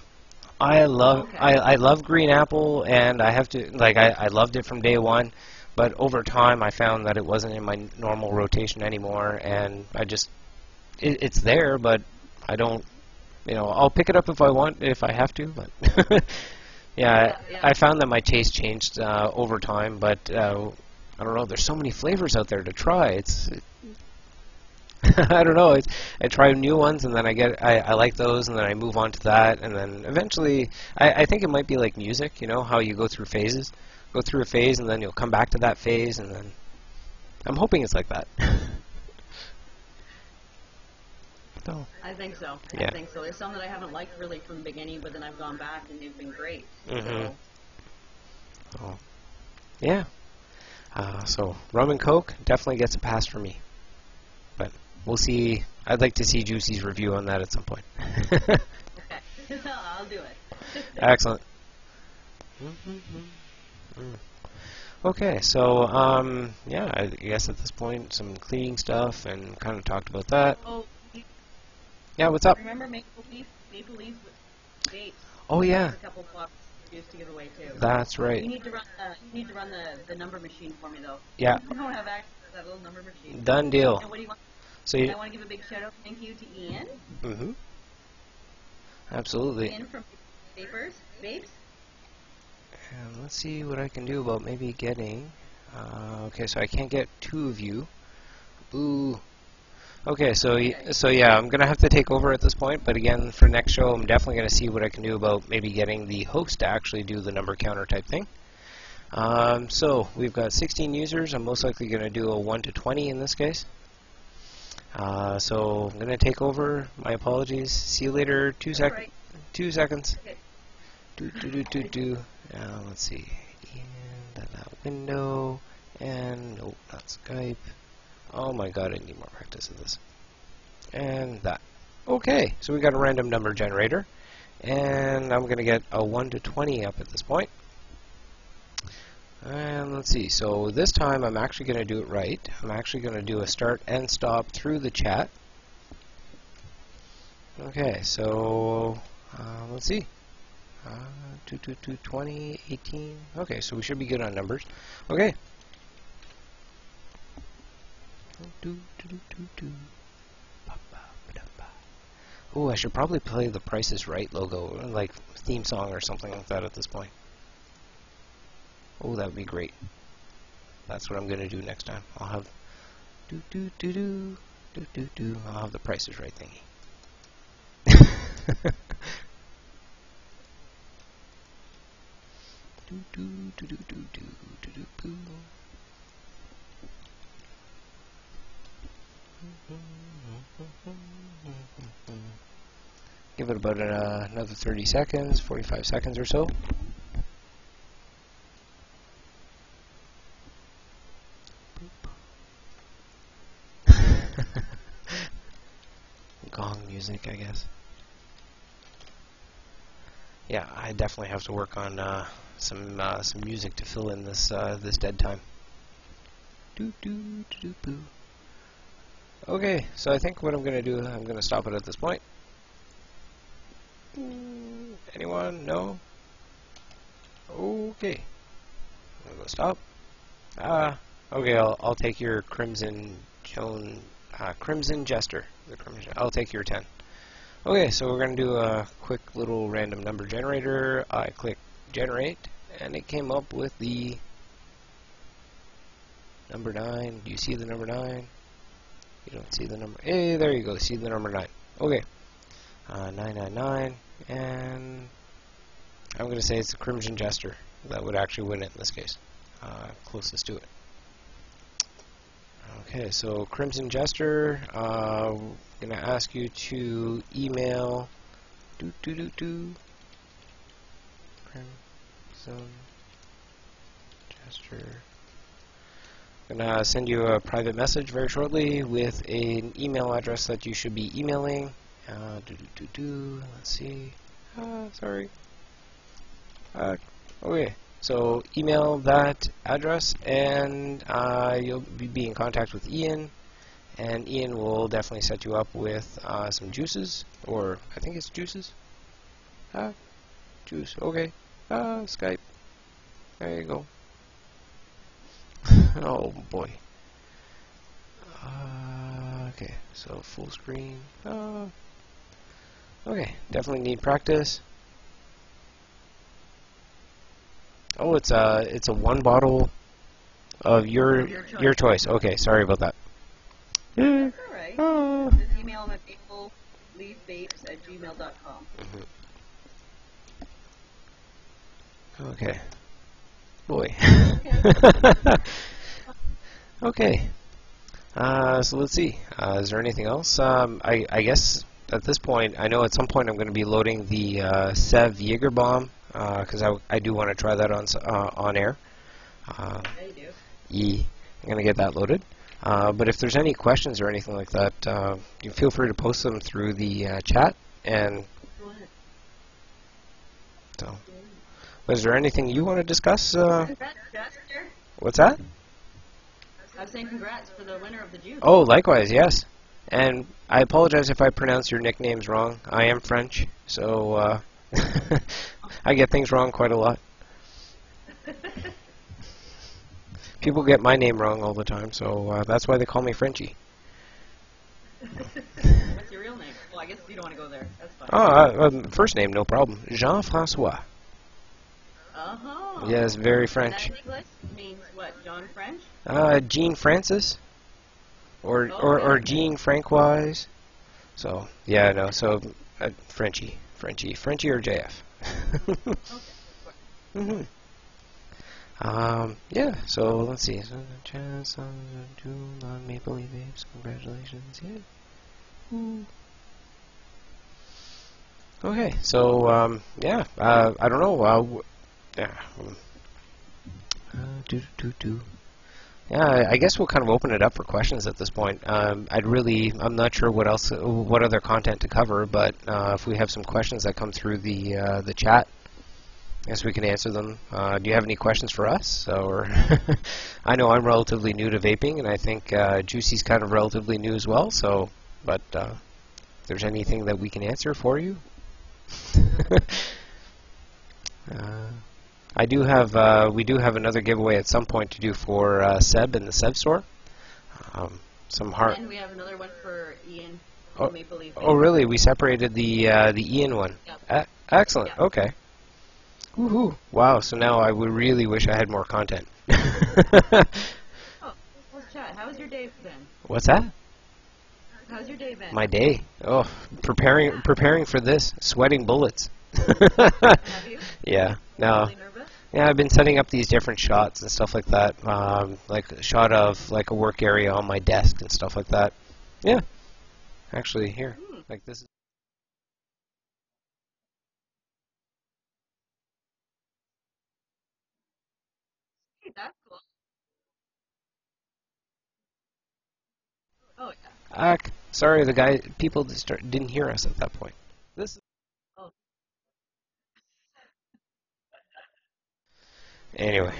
Okay. I love green apple, and I have to like I loved it from day one, but over time I found that it wasn't in my normal rotation anymore, and I just it's there, but I don't, you know, I'll pick it up if I want, if I have to, but yeah, Yeah. I found that my taste changed over time, but I don't know. There's so many flavors out there to try. I don't know. I try new ones, and then I like those, and then I move on to that, and then eventually I think it might be like music. You know how you go through phases, go through a phase, and then you'll come back to that phase, and then I'm hoping it's like that. So, I think so. yeah. I think so. There's some that I haven't liked really from the beginning, but then I've gone back and they've been great. Mhm. So, Oh, yeah. So rum and coke definitely gets a pass for me, but we'll see. I'd like to see Juicy's review on that at some point. okay. I'll do it. Excellent. Okay, so yeah, I guess at this point some cleaning stuff and kind of talked about that. Oh, Yeah, what's up? remember Maple Leaf vapes? Oh yeah, There's a couple boxes used to give away too. that's right. You need to run the number machine for me though. Yeah, I don't have access to that little number machine. done deal. And what do you want? So I you, want to give a big shout out, thank you to Ian. Absolutely. Ian from Vapes. And let's see what I can do about maybe getting. Okay, so I can't get two of you. Boo. Okay, so yeah, I'm gonna have to take over at this point. But again, for next show, I'm definitely gonna see what I can do about maybe getting the host to actually do the number counter type thing. So we've got 16 users. I'm most likely gonna do a 1 to 20 in this case. So I'm gonna take over. My apologies. See you later. 2 Right. 2 seconds. Okay. Do. Let's see. And that window. And nope, not Skype. Oh my god, I need more practice of this. And that. Okay, so we got a random number generator. And I'm going to get a 1 to 20 up at this point. And let's see, so this time I'm actually going to do it right. I'm actually going to do a start and stop through the chat. Okay, so let's see. 20, 18. Okay, so we should be good on numbers. Okay. Oh, I should probably play the Price is Right logo, like theme song or something like that at this point. Oh, that would be great. That's what I'm going to do next time. I'll have I'll have the Price is Right thingy. Give it about another 30 seconds, 45 seconds or so. Gong music, I guess. Yeah, I definitely have to work on some music to fill in this this dead time. Okay, so I think what I'm going to do, I'm going to stop it at this point. Anyone? No? Okay. I'm going to stop. Okay, I'll take your Crimson Jester. I'll take your 10. Okay, so we're going to do a quick little random number generator. I click generate, and it came up with the number 9. Do you see the number 9? You don't see the number. Hey, there you go. See the number 9. Okay. 999, and I'm going to say it's the Crimson Jester. That would actually win it in this case. Closest to it. Okay, so Crimson Jester, I'm going to ask you to email Crimson Jester. I'm going to send you a private message very shortly with an email address that you should be emailing. Let's see. Sorry. Okay, so email that address, and you'll be in contact with Ian, and Ian will definitely set you up with some juices, or I think it's juices. Juice. Okay. Skype. There you go. Oh boy. Okay, so full screen. Okay, definitely need practice. Oh, it's a one bottle of your choice. Okay, sorry about that. That's alright. Just email them at peopleleavevapes@gmail.com. Okay. Boy. Okay. So let's see. Is there anything else? I guess at this point, I know at some point I'm going to be loading the Sev Jaeger bomb because I do want to try that on air. Yeah, you do. I'm going to get that loaded. But if there's any questions or anything like that, you feel free to post them through the chat. And so, was there anything you want to discuss? Congrats, Chester. What's that? I was saying congrats for the winner of the juice. Oh, likewise, yes. And I apologize if I pronounce your nicknames wrong. I am French, so I get things wrong quite a lot. People get my name wrong all the time, so that's why they call me Frenchie. What's your real name? Well, I guess you don't want to go there. That's fine. First name, no problem. Jean-Francois. Uh-huh. Yes, very French. That in English means what? John French? Jean Francis, or Jean Francois. So yeah, no. So Frenchie or JF. Okay. Yeah. So let's see. So chance on Maple Leaf Vapes. Congratulations. Yeah. Okay. So yeah. I don't know. Yeah. Yeah, I guess we'll kind of open it up for questions at this point. I'm not sure what other content to cover, but if we have some questions that come through the chat, I guess we can answer them. Do you have any questions for us? Or I know I'm relatively new to vaping, and I think Juicy's kind of relatively new as well. So, but if there's anything that we can answer for you. We do have another giveaway at some point to do for Seb in the Seb store. And we have another one for Ian. Maple Leaf. Oh, really? We separated the Ian one. Yep. Excellent. Yep. Okay. Woohoo! Wow. So now I would really wish I had more content. Oh, let's chat. How was your day been? What's that? How's your day been? My day. Oh, preparing for this, sweating bullets. Have you? Yeah. No. Really nervous? Yeah, I've been setting up these different shots and stuff like that. Like a shot of like a work area on my desk and stuff like that. Yeah. Actually, here, like this. Hey, that's cool. Oh yeah. Sorry, people didn't hear us at that point. This. Oh. Anyway.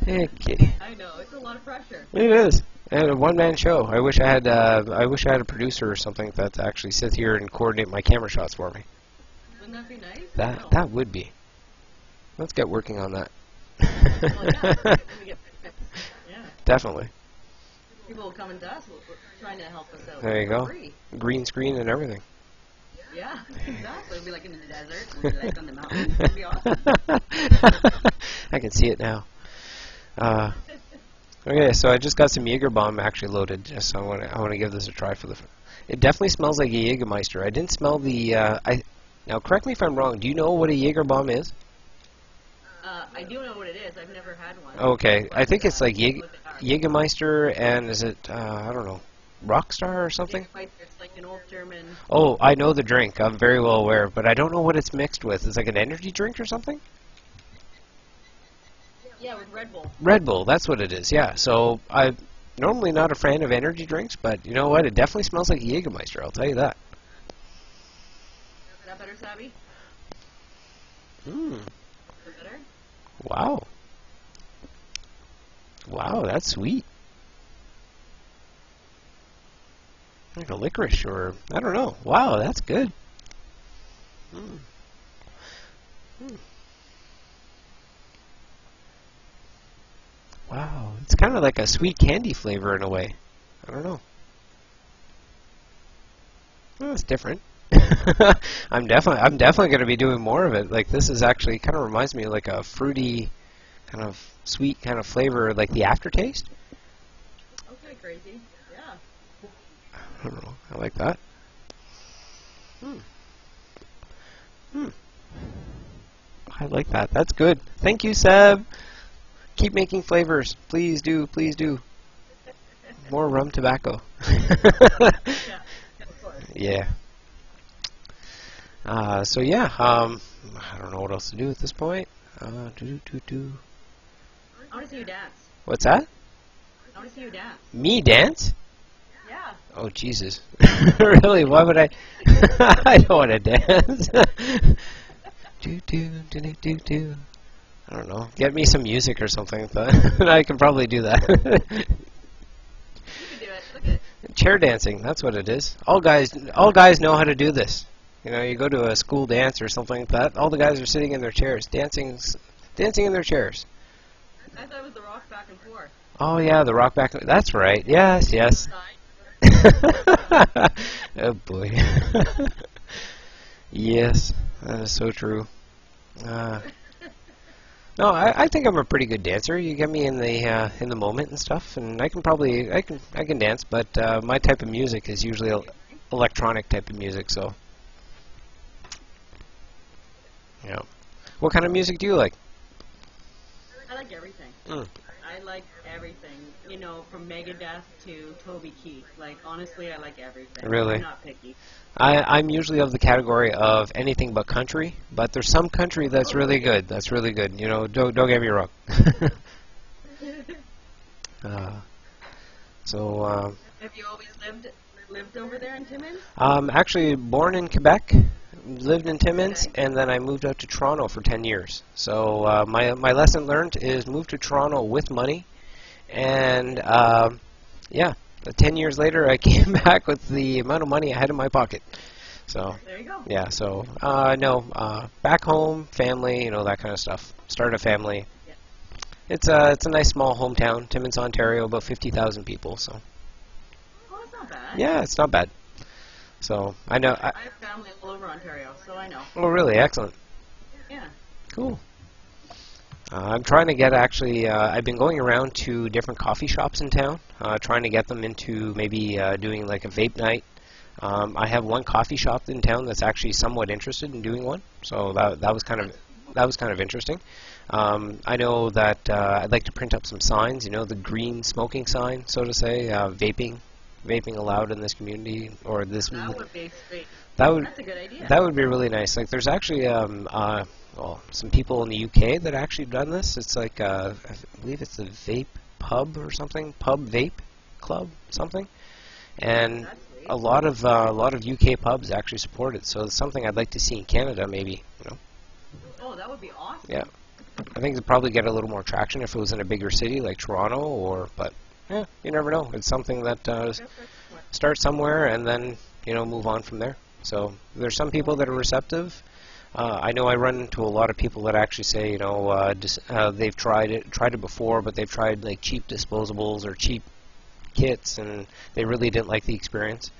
Okay. I know, it's a lot of pressure. It is. And a one-man show. I wish I had a producer or something that actually sit here and coordinate my camera shots for me. Wouldn't that be nice? That would be. Let's get working on that. Well, yeah. Yeah. Definitely. People will come into us trying to help us out. There you go. Free. Green screen and everything. Yeah, exactly. It'll be like in the desert, we'll be like on the mountains. It'll be awesome. I can see it now. Okay, so I just got some Jaeger bomb actually loaded. Just so I want to give this a try for the. It definitely smells like a Jägermeister. I didn't smell the. Now correct me if I'm wrong. Do you know what a Jaeger bomb is? I do know what it is. I've never had one. Okay, I think it's like Jägermeister, and is it I don't know, Rockstar or something? It's like an old German. Oh, I know the drink. I'm very well aware, but I don't know what it's mixed with. It's like an energy drink or something? Yeah, with Red Bull. Red Bull, that's what it is, yeah. So I'm normally not a fan of energy drinks, but you know what? It definitely smells like a Jägermeister, I'll tell you that. that better, Savvy? Mmm. Better? Wow. Wow, that's sweet. Like a licorice, or I don't know. Wow, that's good. Mm. Mm. Wow, it's kind of like a sweet candy flavor in a way. I don't know. Well, it's different. I'm definitely going to be doing more of it. Like this is actually kind of reminds me of like a fruity, kind of sweet kind of flavor, like the aftertaste. Okay, crazy. Yeah. I don't know. I like that. Hmm. Hmm. I like that. That's good. Thank you, Seb. Keep making flavors. Please do. Please do. More rum tobacco. Yeah, of course. Yeah. So yeah. I don't know what else to do at this point. Do. I want to see you dance. What's that? I want to see you dance. Me dance? Yeah. Oh Jesus! Really? Why would I? I don't want to dance. Do. I don't know. Get me some music or something. I can probably do that. You can do it. Look at it. Chair dancing. That's what it is. All guys know how to do this. You know, you go to a school dance or something like that. All the guys are sitting in their chairs, dancing in their chairs. I thought it was the rock back and forth. Oh yeah, the rock back. That's right. Yes. Oh boy. Yes, that is so true. No, I think I'm a pretty good dancer. You get me in the moment and stuff, and I can dance. But my type of music is usually electronic type of music. So, yeah. What kind of music do you like? I like everything. Mm. I like everything. You know, from Megadeth to Toby Keith. Like, honestly, I like everything. Really? I'm not picky. I'm usually of the category of anything but country, but there's some country that's really good. That's really good. You know, don't get me wrong. So, Have you always lived over there in Timmins? actually born in Quebec, lived in Timmins, Okay. and then I moved out to Toronto for 10 years. So my lesson learned is move to Toronto with money, and yeah. 10 years later, I came back with the amount of money I had in my pocket. So, There you go. yeah, so, no, back home, family, you know, that kind of stuff. Start a family. Yeah. It's a nice small hometown, Timmins, Ontario, about 50,000 people, so. Oh, it's not bad. Yeah, it's not bad. So, I know. I have family all over Ontario, so I know. Oh, really? Excellent. Yeah. Cool. I'm trying to get I've been going around to different coffee shops in town, trying to get them into maybe doing like a vape night. I have one coffee shop in town that's actually somewhat interested in doing one, so that was kind of interesting. I know that I'd like to print up some signs, you know, the green smoking sign, so to say, vaping allowed in this community, or this. That would be great. That would That's a good idea. that would be really nice. Like, there's actually some people in the UK that actually done this. It's like I believe it's a vape pub or something, pub vape club something, and That's sweet. a lot of UK pubs actually support it. So it's something I'd like to see in Canada, maybe. You know, Oh, that would be awesome. yeah. I think it'd probably get a little more traction if it was in a bigger city like Toronto, but yeah, you never know. It's something that start somewhere and then, you know, move on from there. So there's some people that are receptive. I know I run into a lot of people that actually say, you know, they've tried it before, but they've tried like cheap disposables or cheap kits, and they really didn't like the experience.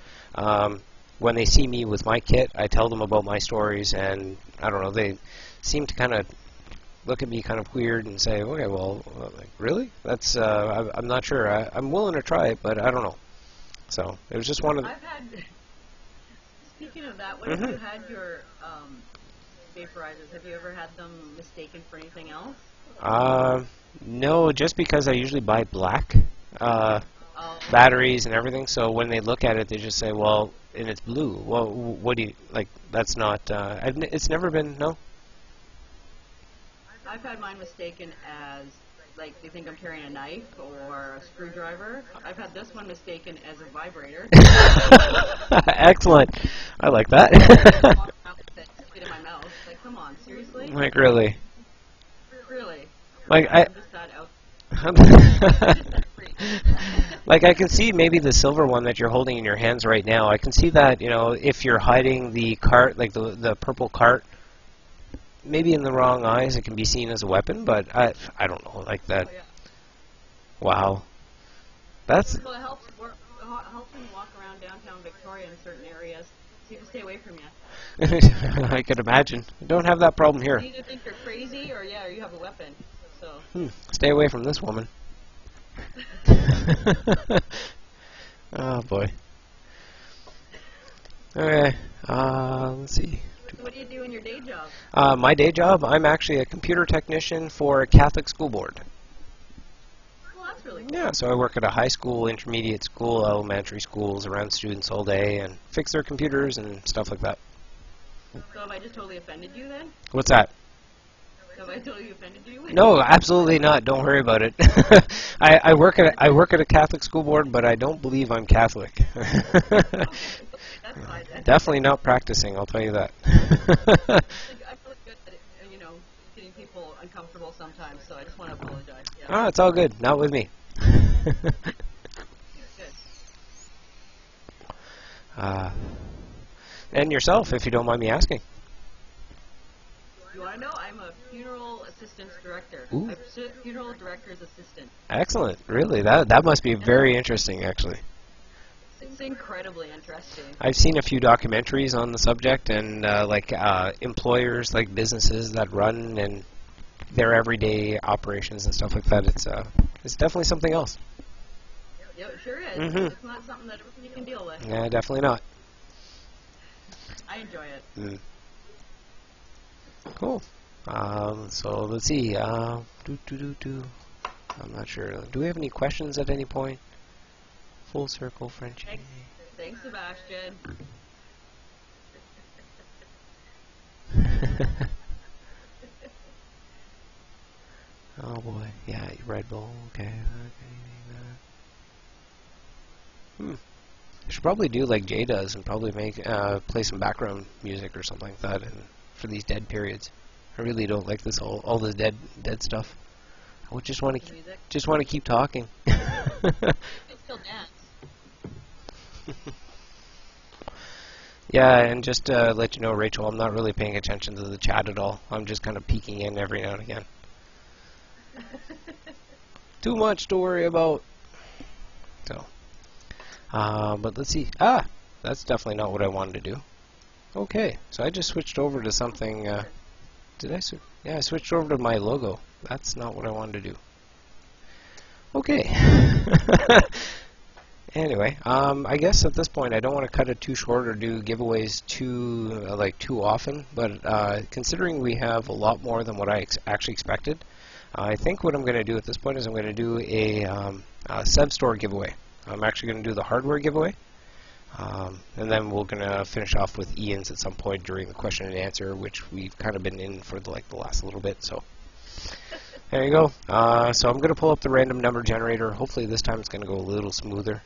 When they see me with my kit, I tell them about my stories, and I don't know, they seem to kind of look at me kind of weird and say, okay, well, like, really? That's I'm not sure. I'm willing to try it, but I don't know. So it was just one of the. I've had. Speaking of that, what have you had your vaporizers? Have you ever had them mistaken for anything else? No, just because I usually buy black Oh, batteries and everything. So when they look at it, they just say, well, and it's blue. Well, what do you like? That's not. It's never been no. I've had mine mistaken as, like, they think I'm carrying a knife or a screwdriver. I've had this one mistaken as a vibrator. Excellent. I like that. Walk around with it. come on, seriously? Like, really? Really? Like, I'm just that out. like, I can see maybe the silver one that you're holding in your hands right now. I can see that, you know, if you're hiding the cart, like the purple cart, maybe in the wrong eyes, it can be seen as a weapon, but I don't know, like that. Oh, yeah. Wow. That's... Well, it helps me walk around downtown Victoria in certain areas. So you can stay away from you. I could imagine. I don't have that problem here. You either think you're crazy or, yeah, or you have a weapon. So. Stay away from this woman. Oh, boy. Okay, let's see. So what do you do in your day job? My day job, I'm actually a computer technician for a Catholic school board. Well, that's really cool. Yeah, so I work at a high school, intermediate school, elementary schools, around students all day, and fix their computers and stuff like that. So have I just totally offended you then? What's that? Have I totally offended you? No, absolutely not. Don't worry about it. I work at a Catholic school board, but I don't believe I'm Catholic. Okay, that's fine then. Definitely not practicing, I'll tell you that. I feel good at you know, getting people uncomfortable sometimes, so I just want to apologize. Yeah. Oh, it's all good. Not with me. Good. And yourself, if you don't mind me asking. You want to know? I'm a funeral assistance director. Ooh. I'm a funeral director's assistant. Excellent. Really, that must be very interesting, actually. It's incredibly interesting. I've seen a few documentaries on the subject, and employers, like businesses that run and their everyday operations and stuff like that. It's definitely something else. Yeah, it sure is. Mhm. It's not something that you can deal with. Yeah, definitely not. I enjoy it. Cool. So let's see. I'm not sure. Do we have any questions at any point? Full circle French. Thanks, Sebastian. Oh boy. Yeah, Red Bull. Okay. I should probably do like Jay does and probably make play some background music or something like that for these dead periods. I really don't like this all this dead stuff. I would just want to keep talking. You can still dance. Yeah, and just to let you know, Rachel, I'm not really paying attention to the chat at all. I'm just kind of peeking in every now and again. Too much to worry about. So, but let's see. That's definitely not what I wanted to do. Okay, so I just switched over to something. Did I? Yeah, I switched over to my logo. That's not what I wanted to do. Okay. Anyway, I guess at this point I don't want to cut it too short or do giveaways too often. But considering we have a lot more than what I actually expected, I think what I'm going to do at this point is I'm going to do a sub-store giveaway. I'm actually going to do the hardware giveaway, and then we're going to finish off with Ian's at some point during the question and answer, which we've kind of been in for the last little bit. So there you go. So I'm going to pull up the random number generator. Hopefully this time it's going to go a little smoother.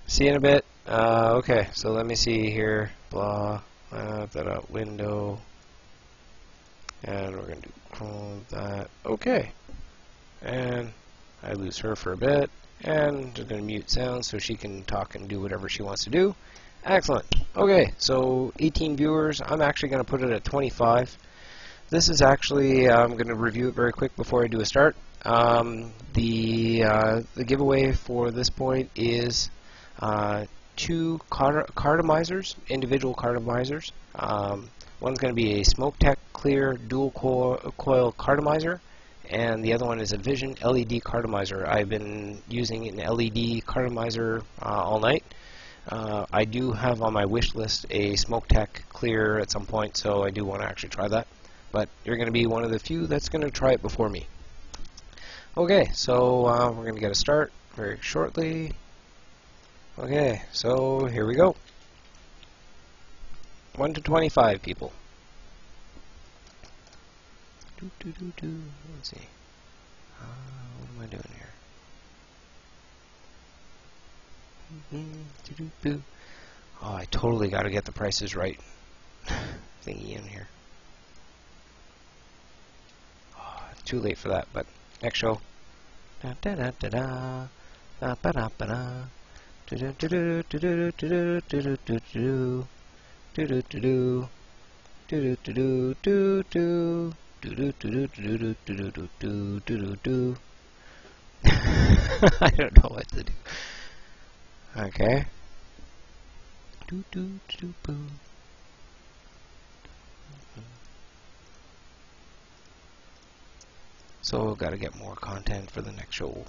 See you in a bit. Okay, so let me see here. Blah. That out window. And we're going to do Chrome that. Okay. And I lose her for a bit. And just going to mute sound so she can talk and do whatever she wants to do. Excellent. Okay, so 18 viewers. I'm actually going to put it at 25. This is actually, I'm going to review it very quick before I do a start. The giveaway for this point is 2 cartomizers, individual cartomizers. One's going to be a Smoke-Tech Clear dual coil cartomizer, and the other one is a Vision LED cartomizer. I've been using an LED cartomizer all night. I do have on my wish list a Smoke-Tech Clear at some point, so I do want to actually try that. But you're going to be one of the few that's going to try it before me. Okay, so we're going to get a start very shortly. Okay, so here we go. 1 to 25 people. Let's see. What am I doing here? Oh, I totally got to get the prices right. thingy in here. Oh, too late for that, but next show. Da da da da da. Da ba da ba da. Do do do do do do do do do do do do do do do. Do do do do do do do do do do do do do do do do. I don't know what to do. Okay. Do do do boo. So gotta get more content for the next show.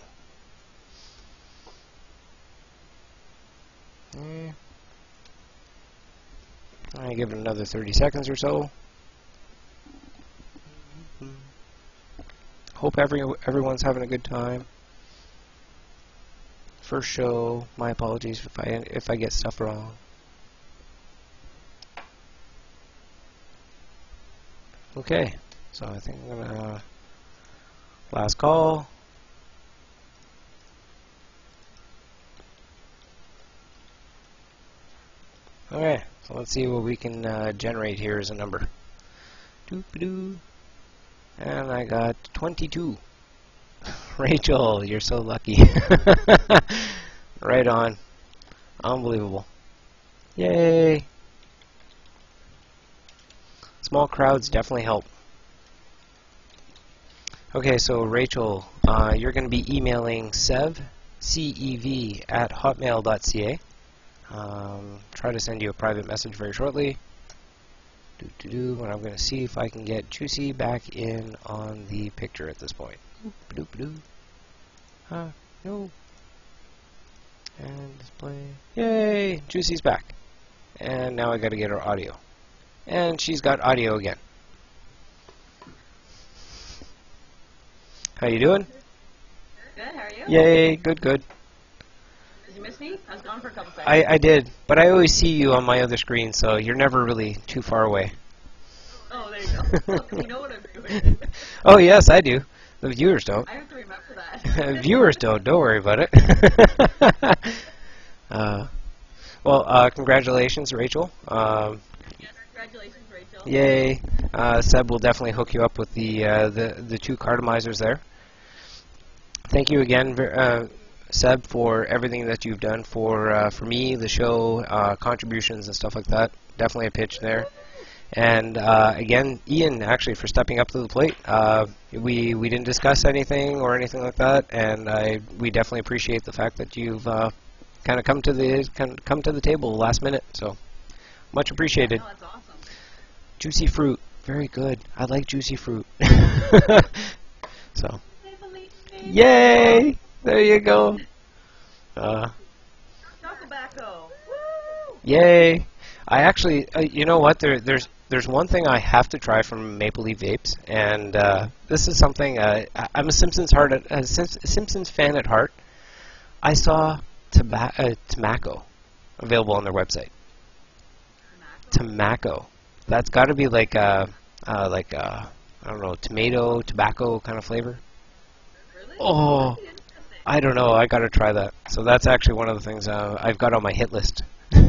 I give it another 30 seconds or so. Hope everyone's having a good time. First show. My apologies if I get stuff wrong. Okay, so I think I'm gonna last call. Okay, so let's see what we can generate here as a number. Doop-a-doo. And I got 22. Rachel, you're so lucky. Right on. Unbelievable. Yay! Small crowds definitely help. Okay, so Rachel, you're going to be emailing Sev, C-E-V, at hotmail.ca. Try to send you a private message very shortly. What I'm going to see if I can get Juice back in on the picture at this point. No. And display. Yay! Juice's back. And now I got to get her audio. And she's got audio again. How you doing? Good, how are you? Yay, good, good. Did you miss me? I was gone for a couple seconds. I did, but I always see you on my other screen, so you're never really too far away. Oh, there you go. Look, you know what I'm doing. Oh, yes, I do. The viewers don't. I have to remember that. Viewers don't worry about it. Congratulations, Rachel. Yes, congratulations, Rachel. Yay. Seb will definitely hook you up with the two cartomizers there. Thank you again, Seb, for everything that you've done for me, the show, contributions and stuff like that. Definitely a pitch there. And again, Ian, actually, for stepping up to the plate. We didn't discuss anything or anything like that, and we definitely appreciate the fact that you've kind of come to the table last minute. So much appreciated. Yeah, no, that's awesome. Juicy fruit, very good. I like juicy fruit. So, yay! There you go. Tobacco. Woo! Yay! I actually, you know what? There's one thing I have to try from Maple Leaf Vapes, and this is something. I'm a Simpsons fan at heart. I saw tobacco available on their website. Tobacco. That's got to be like I don't know, tomato, tobacco kind of flavor. Really? Oh, I don't know. I got to try that. So that's actually one of the things I've got on my hit list. Oh,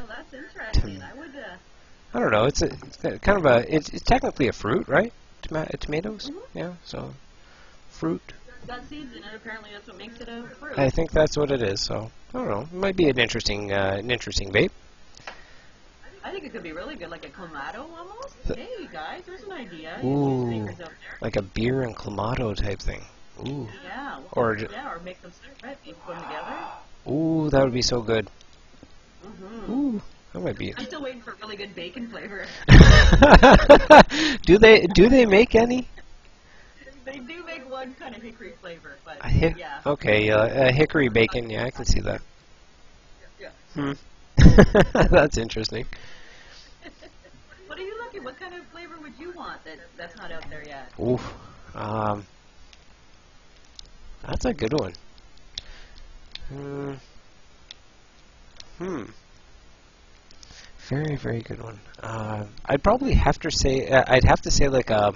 that's interesting. I would. I don't know. It's kind of it's technically a fruit, right? Tomatoes. Mm-hmm. Yeah. So, fruit. It's got seeds in it. Apparently, that's what makes it a fruit. I think that's what it is. So I don't know. It might be an interesting vape. I think it could be really good, like a clamato almost. Hey, guys, there's an idea. Ooh, Makers out there. like a beer and clamato type thing. Ooh. Yeah. Or or make them separate. You put them together. Ooh, that would be so good. Mm-hmm. Ooh, that might be. I'm still waiting for really good bacon flavor. Do they make any? They do make one kind of hickory flavor, but yeah. Okay, hickory bacon. Yeah, I can see that. Yeah. That's interesting. What are you looking? What kind of flavor would you want that's not out there yet? Ooh, that's a good one. Very, very good one. I'd probably have to say like a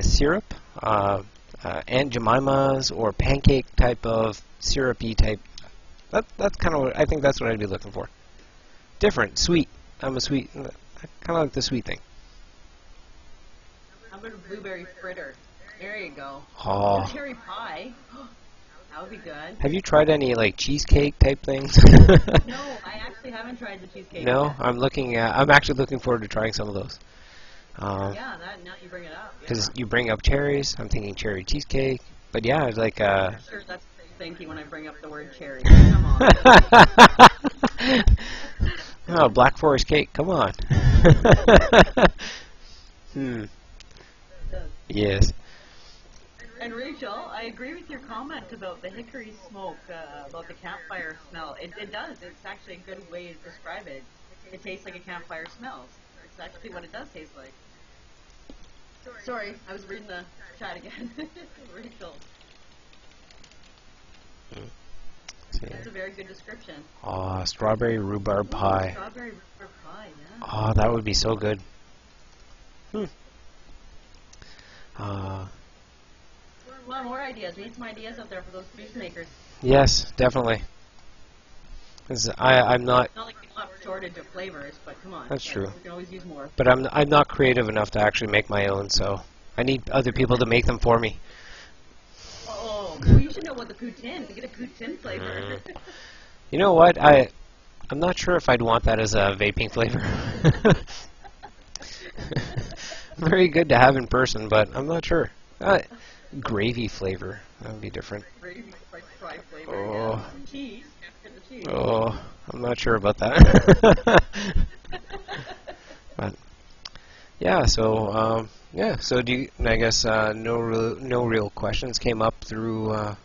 syrup, Aunt Jemima's or pancake type of syrupy type That's kind of what I think. That's what I'd be looking for. Different, sweet. I'm a sweet. I kind of like the sweet thing. How about a blueberry fritter? There you go. Oh. Or cherry pie. That would be good. Have you tried any like cheesecake type things? No, I actually haven't tried the cheesecake No, yet. I'm actually looking forward to trying some of those. Yeah, now you bring it up. Because Yeah. you bring up cherries, I'm thinking cherry cheesecake. But yeah, it's like I'm sure that's what you're thinking when I bring up the word cherry. Come on. oh, Black Forest cake. Come on. Yes. And Rachel, I agree with your comment about the hickory smoke, about the campfire smell. It does. It's actually a good way to describe it. It tastes like a campfire smells. It's actually what it does taste like. Sorry, I was reading the chat again. Rachel. That's a very good description. Oh, strawberry rhubarb pie. Strawberry rhubarb pie, yeah. Oh, that would be so good. Well, more ideas. We need some ideas out there for those juice makers. Yes, definitely. 'Cause I'm not. Not like we don't have a shortage of flavors, but come on. That's true. We can always use more. But I'm not creative enough to actually make my own, so I need other people to make them for me. Oh, well, you should know what the poutine. To get a poutine flavor. You know what? I'm not sure if I'd want that as a vaping flavor. Very good to have in person, but I'm not sure. Gravy flavor. That would be different. Gravy French fry flavor. Oh. Yeah. Cheese. Get the cheese. Oh, I'm not sure about that. But yeah, so so do you? I guess no real questions came up through. I'm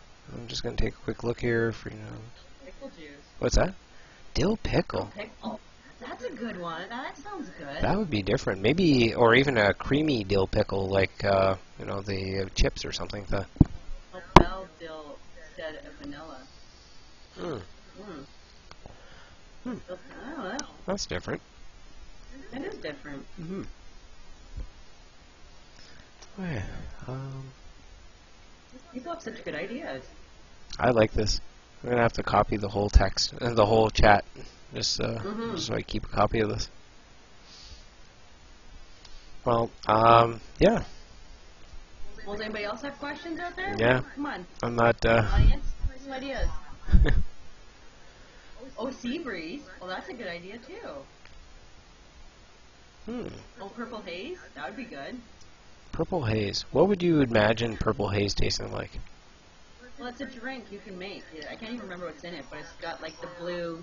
just gonna take a quick look here for Pickle juice. What's that? Dill pickle. Pickle. That's a good one. That sounds good. That would be different. Maybe, or even a creamy dill pickle, like the chips or something. Bell dill instead of vanilla. I don't know. That's different. It is different. Yeah, People have such good ideas. I like this. I'm gonna have to copy the whole text and the whole chat, just so I keep a copy of this. Well, yeah. Well, does anybody else have questions out there? Yeah. Come on. I'm not. Audience, some ideas. Oh, sea breeze. Well, that's a good idea too. Oh, purple haze. That would be good. Purple haze. What would you imagine purple haze tasting like? Well, it's a drink you can make. I can't even remember what's in it, but it's got like the blue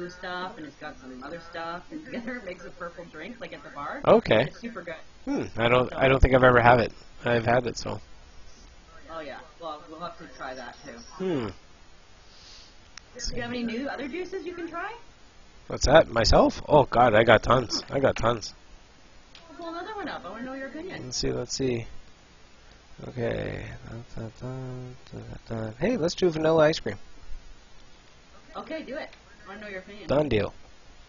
stuff, and it's got some other stuff, and together it makes a purple drink, like at the bar. Okay. It's super good. I don't think I've ever had it. I've had it, so. Oh yeah. Well, we'll have to try that too. Hmm. Do you have any other juices you can try? What's that? Myself? Oh God, I got tons. Pull another one up. I want to know your opinion. Let's see. Okay. Hey, let's do vanilla ice cream. Okay, do it. I want to know your opinion. Done deal.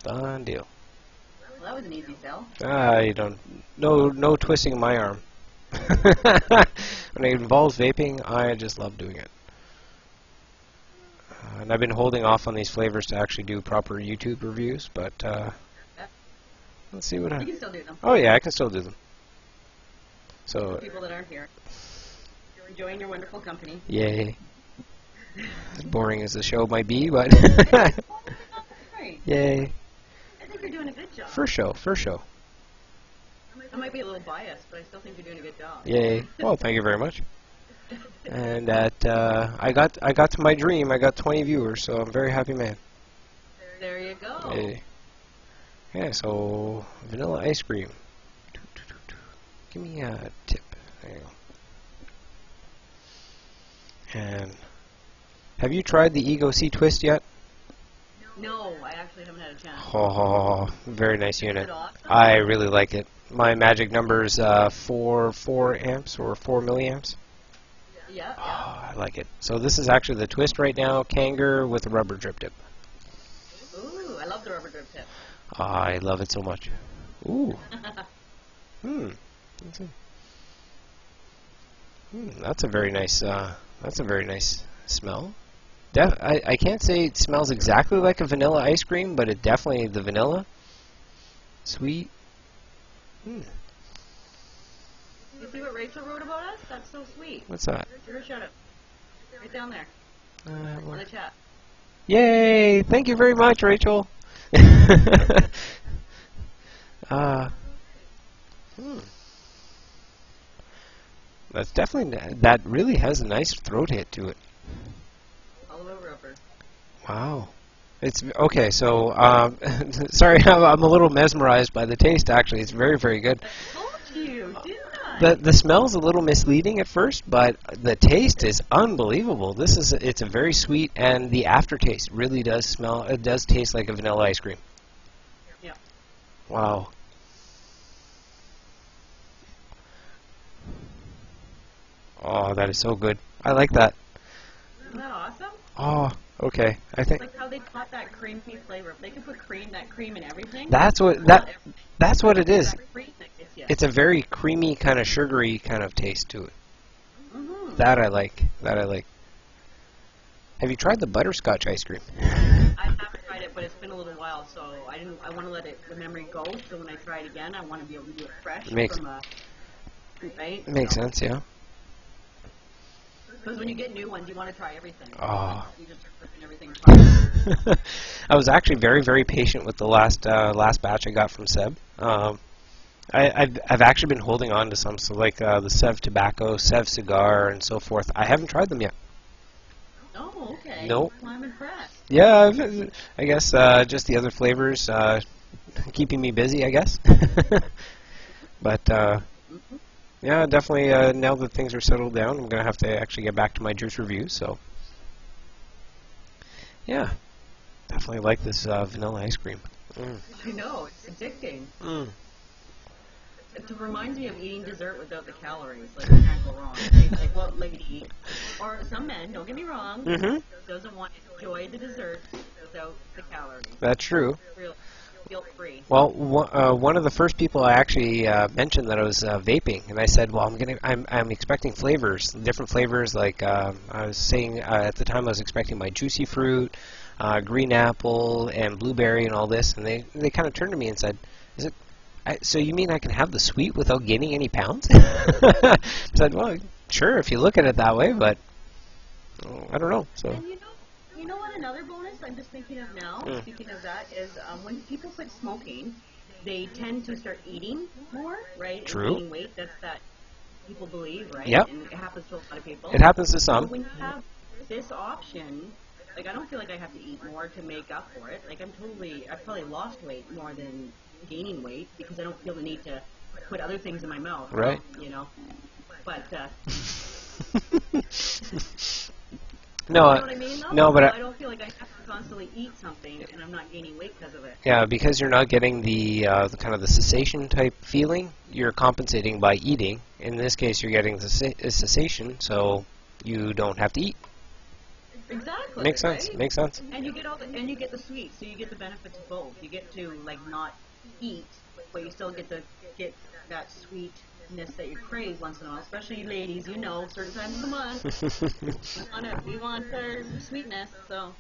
Well, that was an easy sell. You don't. No twisting my arm. When it involves vaping, I just love doing it. And I've been holding off on these flavors to actually do proper YouTube reviews, but let's see what You can still do them. Oh yeah, I can still do them. So People that aren't here. You're enjoying your wonderful company. yay. As boring as the show might be, but Great. yay. I think you're doing a good job. For show. I might be a little biased, but I still think you're doing a good job. Yay. Well, thank you very much. And I got to my dream. I got 20 viewers, so I'm a very happy man. There you go. Yay. Yeah, so vanilla ice cream. Give me a tip. There you go. And have you tried the Ego C Twist yet? No, I actually haven't had a chance. Oh, very nice unit. Is it awesome? I really like it. My magic number is 4 amps or 4 milliamps. Yeah. Oh, I like it. So this is actually the Twist right now, Kanger with a rubber drip tip. Ooh, I love the rubber drip tip. I love it so much. Ooh. Let's see. That's a very nice. That's a very nice smell. I can't say it smells exactly like a vanilla ice cream, but it definitely the vanilla. Sweet. You see what Rachel wrote about us? That's so sweet. What's that? Give her a shout out. Right down there. On the chat. Yay! Thank you very much, Rachel. That's definitely, that really has a nice throat hit to it. All over upper. Wow. It's okay. So, sorry, I'm a little mesmerized by the taste. Actually, it's very, very good. I told you, didn't I? The smell's a little misleading at first, but the taste is unbelievable. It's a very sweet, and the aftertaste really does smell. It does taste like a vanilla ice cream. Yeah. Wow. Oh, that is so good. I like that. Isn't that awesome? Oh, okay. I think Like how they taught that creamy flavor. If they could put that cream in everything. that's what it is. That cream that gets you. It's a very creamy, kind of sugary kind of taste to it. Mm-hmm. That I like. That I like. Have you tried the butterscotch ice cream? I haven't tried it, but it's been a little while, so I want to let the memory go. So when I try it again, I want to be able to do it fresh from a right. Makes sense, yeah. Because when you get new ones, you want to try everything. Oh. You just start ripping everything apart. I was actually very, very patient with the last batch I got from Seb. I've actually been holding on to some, so like the Sev Tobacco, Sev Cigar, and so forth. I haven't tried them yet. Oh, okay. Nope. Well, I'm impressed. Yeah, I guess just the other flavors keeping me busy, I guess. But yeah, definitely now that things are settled down, I'm going to have to actually get back to my juice review, so yeah, definitely like this vanilla ice cream. I know, it's addicting. It reminds me of eating dessert without the calories. Like, you can't go wrong. Like what lady, or some men, don't get me wrong, doesn't want to enjoy the dessert without the calories. That's true. Real guilt-free. Well, one of the first people I actually mentioned that I was vaping, and I said, "Well, I'm expecting flavors, different flavors. Like I was saying at the time, I was expecting my juicy fruit, green apple, and blueberry, and all this." And they kind of turned to me and said, "Is it? So you mean I can have the sweet without gaining any pounds?" I said, "Well, sure, if you look at it that way, but I don't know." So. And you know what? Another bonus I'm just thinking of now. Speaking of that, is when people quit smoking, they tend to start eating more, right? True. And gaining weight. That's that people believe, right? Yep. And it happens to a lot of people. It happens to So some. when you have this option, like I don't feel like I have to eat more to make up for it. Like I've probably lost weight more than gaining weight because I don't feel the need to put other things in my mouth. Right. You know. But. No, you know what I mean, though? no, but I don't feel like I have to constantly eat something and I'm not gaining weight because of it. yeah, because you're not getting the kind of the cessation type feeling. You're compensating by eating. In this case, you're getting the cessation, so you don't have to eat. Exactly. Makes sense. Right? Makes sense. And you get the sweet, so you get the benefits of both. You get to like not eat, but you still get that sweetness that you crave once in a while. Especially you ladies, you know, certain times of the month we want our sweetness. So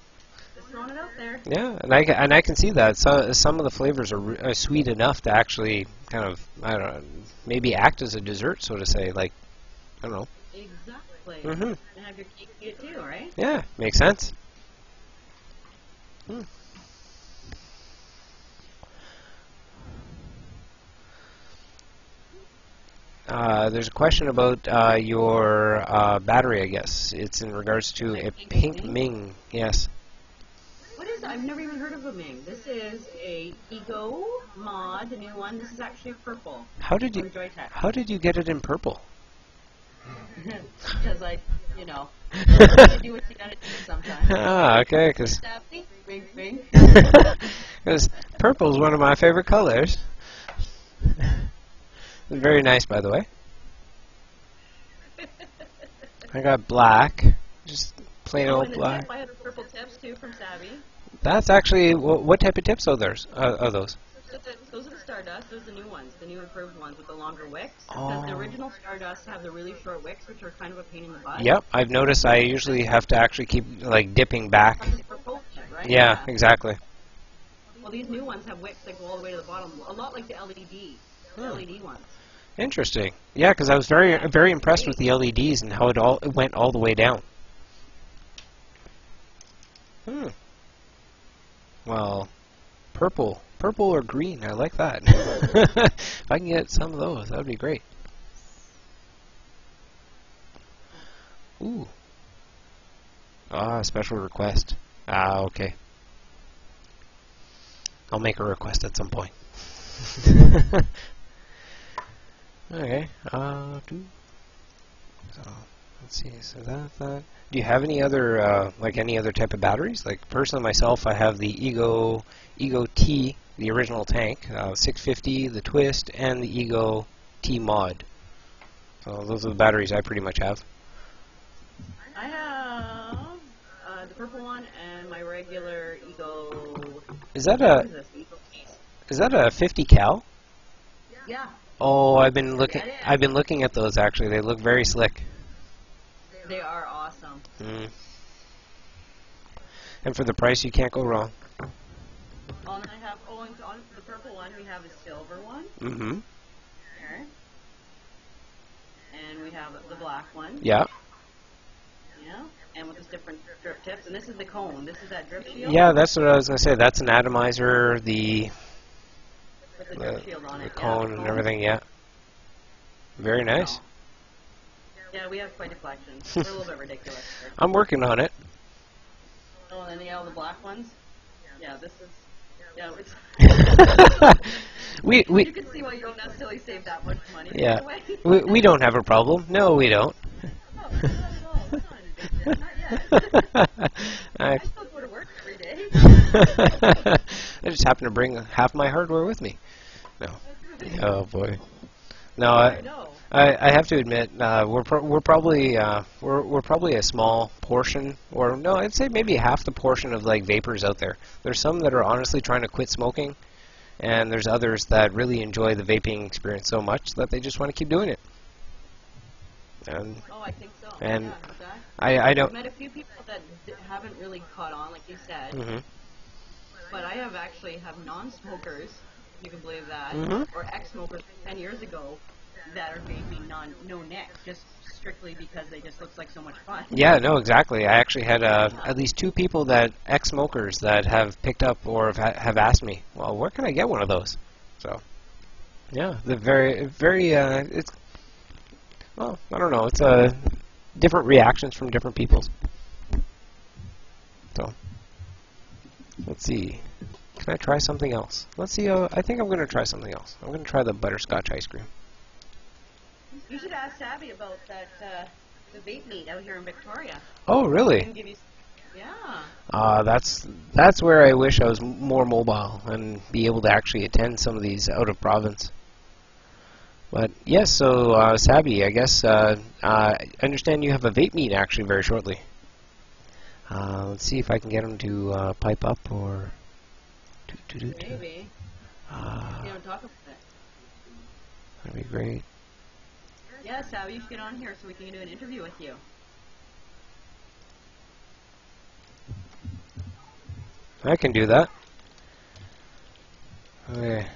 just throwing it out there. Yeah, and I can see that. So some of the flavors are sweet enough to actually kind of maybe act as a dessert, so to say. Like I don't know. Exactly. Mm-hmm. And have your cake eat it too, right? Yeah, makes sense. There's a question about your battery, I guess. It's in regards to a pink Ming. Yes. What is that? I've never even heard of a Ming. This is a Ego mod, the new one. This is actually purple. How did you get it in purple? Because you know, you gotta do what you gotta do sometimes. Ah, okay, because Wink. purple is one of my favorite colors. Very nice, by the way. I got black, just plain old black. I have the purple tips too from Savvy. That's actually what type of tips are those? Those are the Stardust, those are the new ones, the new improved ones with the longer wicks. Because the Oh. original Stardust have the really short wicks, which are kind of a pain in the butt. Yep, I've noticed I usually have to actually keep, like, dipping back. For propulsion, right? Yeah, exactly. Well, these new ones have wicks that go all the way to the bottom, a lot like the LED ones. Interesting. Yeah, because I was very impressed with the LEDs and how it went all the way down. Well, purple or green. I like that. If I can get some of those, that would be great. Ooh. Ah, special request. Ah, okay. I'll make a request at some point. Okay. So let's see. So that. Do you have any other like any other type of batteries? Like personally, myself, I have the Ego T, the original tank, 650, the Twist, and the Ego T Mod. So those are the batteries I pretty much have. I have the purple one and my regular Ego. Is that What is this? Ego case. is that a 50 cal? Yeah. Oh, I've been looking. That is. I've been looking at those actually. They look very slick. They are awesome. And for the price, you can't go wrong. And I have, and on the purple one, we have a silver one. Mm-hmm. There. And we have the black one. Yeah. Yeah. And with this different drip tips. And this is the cone. This is that drip shield. Yeah, that's what I was gonna say. That's an atomizer, the With the drip shield on it. cone and everything. Yeah. Very nice. Yeah, we have quite a collection. We're a little bit ridiculous here. I'm working on it. Oh, and then you have the black ones. Yeah, this is. Yeah, it's. we You can see why you don't necessarily save that much money. yeah. By the way. We don't have a problem. No, we don't. Oh, not at all. It's not an addiction. Not yet. I still go to work every day. I just happen to bring half my hardware with me. No. Oh boy. No, I know. I have to admit we're probably a small portion, or no, I'd say maybe half the portion of like vapors out there. There's some that are honestly trying to quit smoking, and there's others that really enjoy the vaping experience so much that they just want to keep doing it. And Oh, I think so. And yeah, exactly. I I've don't. met a few people that haven't really caught on, like you said. Mhm. But I have actually have non-smokers, if you can believe that, Mhm. or ex-smokers 10 years ago that are vaping no neck, just strictly because they just looks like so much fun. Yeah, no, exactly. I actually had at least 2 people that ex-smokers that have picked up or have asked me, well, where can I get one of those? So, yeah, the very it's well, I don't know. It's different reactions from different people. So, let's see. Can I try something else? Let's see. I think I'm going to try something else. I'm going to try the butterscotch ice cream. You should ask Abby about that, the vape meet out here in Victoria. Oh, I really? can give you, yeah. That's where I wish I was more mobile and be able to actually attend some of these out of province. But yes, so Sabby, I guess I understand you have a vape meet actually very shortly. Let's see if I can get him to pipe up or. Maybe. You know, talk about it. That'd be great. Yeah, Abby, you should get on here so we can do an interview with you. I can do that. Okay.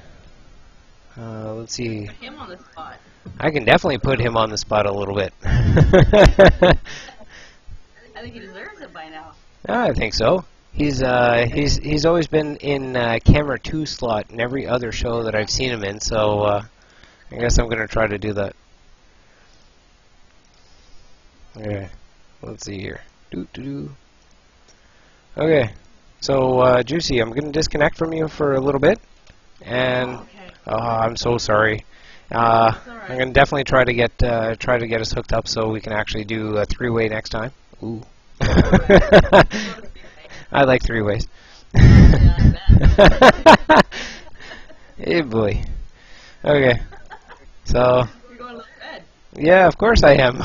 Let's see. Put him on the spot. I can definitely put him on the spot a little bit. I think he deserves it by now. I think so. He's always been in camera 2 slot in every other show that I've seen him in, so I guess I'm gonna try to do that. Okay, let's see here. Okay, so Juicy, I'm gonna disconnect from you for a little bit, and I'm so sorry. I'm gonna definitely try to get us hooked up so we can actually do a 3-way next time. Ooh. I like 3-ways. Hey boy. Okay. So. You're going to bed. Yeah, of course I am.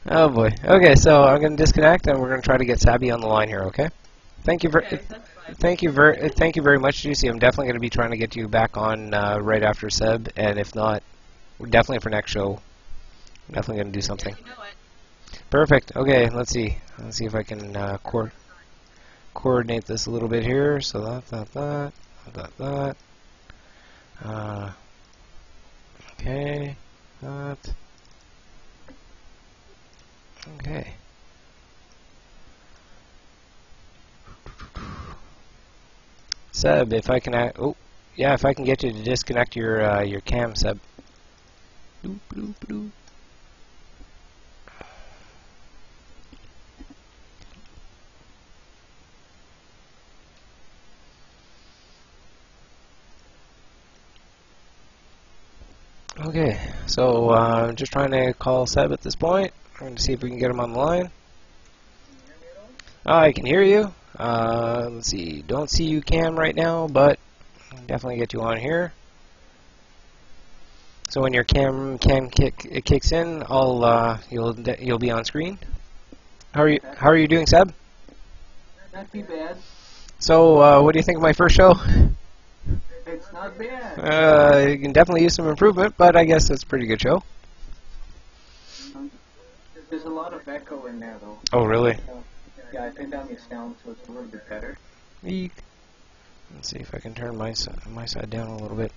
Oh boy. Okay, so I'm going to disconnect and we're going to try to get Sabby on the line here, okay? Okay, that's fine. thank you very much, Juicy. I'm definitely going to be trying to get you back on right after Seb, and if not, definitely for next show. Definitely going to do Yeah, something. you know it. Perfect. Okay, let's see. Let's see if I can coordinate this a little bit here. So that. Uh, okay. That. Okay. Seb, if I can, oh, yeah, if I can get you to disconnect your cam, Seb. Doop, doop, doop. Okay, so I'm just trying to call Seb at this point. Trying to see if we can get him on the line. I can hear you. Let's see. Don't see you, Cam, right now, but definitely get you on here. So when your cam kicks in, you'll be on screen. How are you doing, Seb? Not too bad. So what do you think of my first show? It's not bad. You can definitely use some improvement, but I guess it's a pretty good show. There's a lot of echo in there, though. Oh, really? Yeah, I turned down the sound so it's a little bit better. Eek. Let's see if I can turn my side down a little bit.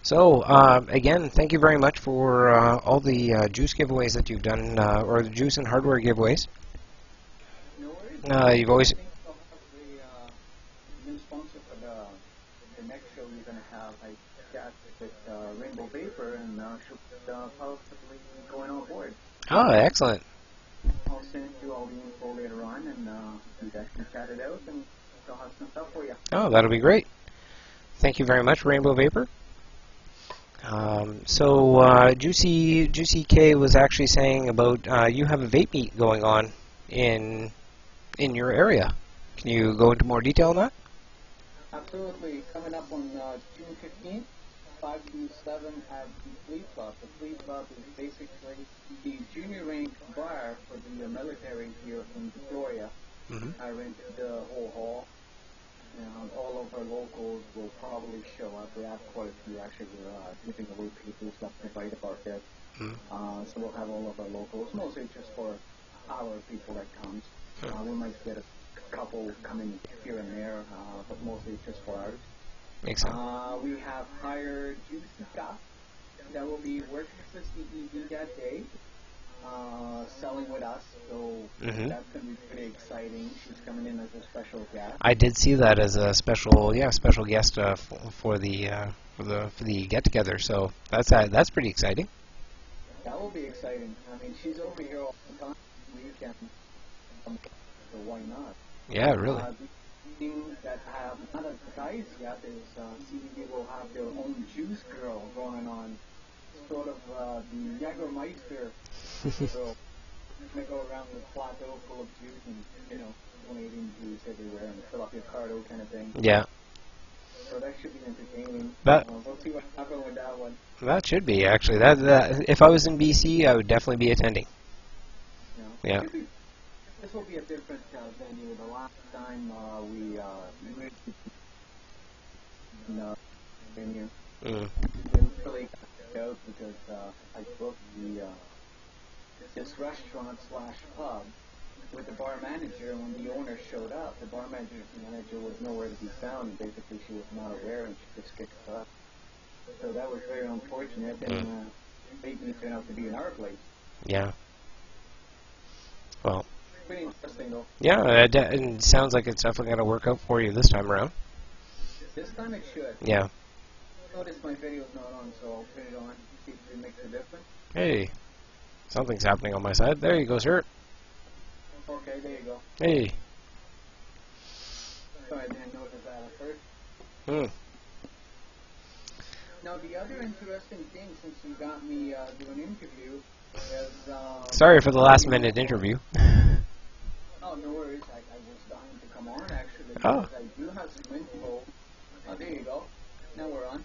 So, again, thank you very much for all the juice giveaways that you've done, or the juice and hardware giveaways. No worries. You've always... I think I'll have the new sponsor for the next show you're going to have. I chat with Rainbow Vapor, and she'll possibly be going on board. Oh, excellent. I'll send you all the info later on, and you guys can chat it out, and she'll have some stuff for you. Oh, that'll be great. Thank you very much, Rainbow Vapor. Juice.E.Ka was actually saying about you have a vape meet going on in your area. Can you go into more detail on that? Absolutely. Coming up on June 15th, 5 to 7 at the Fleet Club. The Fleet Club is basically the junior rank bar for the military here in Victoria. I rented the whole hall. And all of our locals will probably show up. We have quite a few actually. We're giving away papers left and right about this. So we'll have all of our locals, mostly just for our people that comes. We might get a couple coming here and there, but mostly just for ours. Makes sense. We have hired Juice.E.Ka that will be working for CED that day, selling with us. So that's going to be pretty exciting. She's coming in as a special guest. I did see that as a special guest for the get together. So that's pretty exciting. That will be exciting. I mean, she's over here all the time. Weekend, so why not? Yeah, really. The things that have not advertised yet is CBD will have their own juice girl going on, sort of the Jägermeister girl. Going to go around with a plateau full of juice and, donating juice everywhere and fill up your cardo kind of thing. Yeah. So that should be entertaining. We'll see what happens with that one. That should be, actually. That if I was in BC, I would definitely be attending. Yeah. This will be a different venue. The last time we went in the venue, we really got out because I booked this restaurant / pub with the bar manager, and when the owner showed up, the bar manager was nowhere to be found. Basically, she was not aware, and she just kicked us up. So that was very unfortunate, and made me turn out to be in our place. Yeah. Well. Pretty interesting, though. Yeah, it sounds like it's definitely going to work out for you this time around. This time it should. Yeah. Notice my video's not on, so I'll put it on, see if it makes a difference. Hey. Something's happening on my side. There you go, sir. Okay, there you go. Hey. Sorry, I didn't notice that at first. Now, the other interesting thing, since you got me doing an interview, is... Sorry for the last-minute interview. Oh, no worries. I was dying to come on, actually, because I do have some info. Oh, there you go. Now we're on.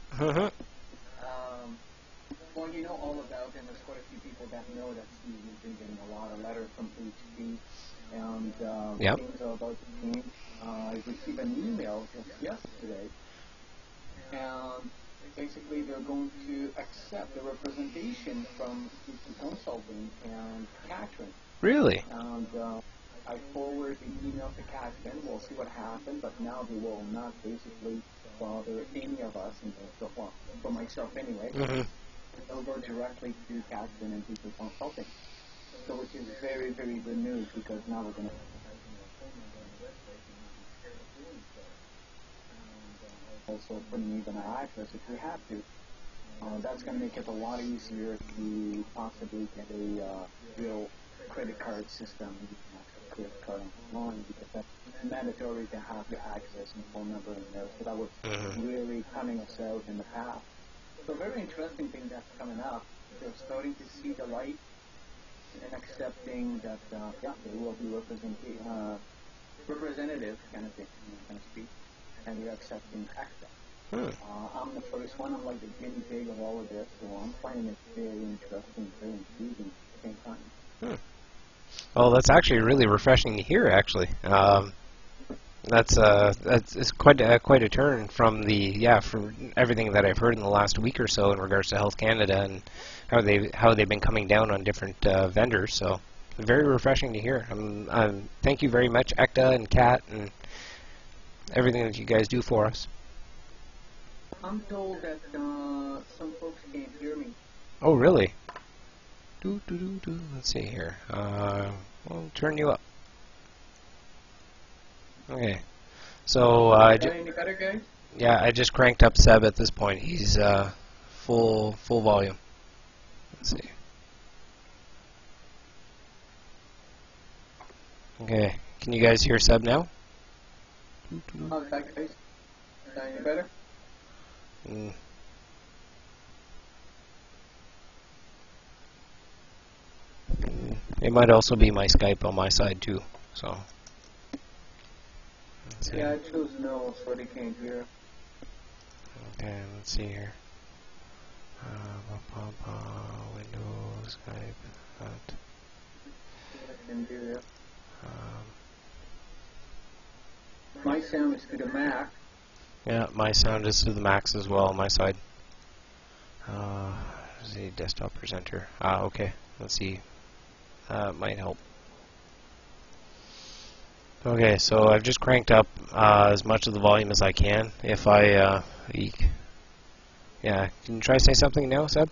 Want you know all about, and there's quite a few people that know that Steve has been getting a lot of letters from HP, and Yep. things are about to change. I received an email just yesterday, and basically they're going to accept the representation from CC Consulting and Catherine. Really? And I forward the email to Catherine. We'll see what happens, but now they will not basically bother any of us, and well, for myself anyway. Mm-hmm. They'll go directly to Catherine and CC Consulting. So which is very, very good news, because now we're going to also putting even our address if we have to. That's going to make it a lot easier to possibly get a real credit card system. You can access credit card online, because that's mandatory to have your address and phone number in there. So that was really cutting us out in the past. So a very interesting thing that's coming up. They're starting to see the light and accepting that, yeah, they will be representative kind of thing, kind of speak, and they're accepting ACTA. I'm the first one. I'm like the guinea pig of all of this, so I'm finding it very interesting, very intriguing at the same time. Well, that's actually really refreshing to hear. Actually, that's it's quite a turn from from everything that I've heard in the last week or so in regards to Health Canada and how they've been coming down on different vendors. So very refreshing to hear. Thank you very much, ECTA and Kat, and everything that you guys do for us. I'm told that some folks can't hear me. Oh, really? Let's see here. We'll turn you up. Okay. So Any better, guys? yeah, I just cranked up Seb at this point. He's full volume. Let's see. Okay. Can you guys hear Seb now? How's that, guys? Is that any better? It might also be my Skype on my side too. So. Let's see. Yeah, I chose no, so they can't hear. Okay, let's see here. Windows, Skype, that. I can do that. My sound is to the Mac. Yeah, my sound is to the max as well on my side. Let's see, desktop presenter. Okay, let's see. Might help. Okay, so I've just cranked up as much of the volume as I can. If I, yeah, can you try to say something now, Seb?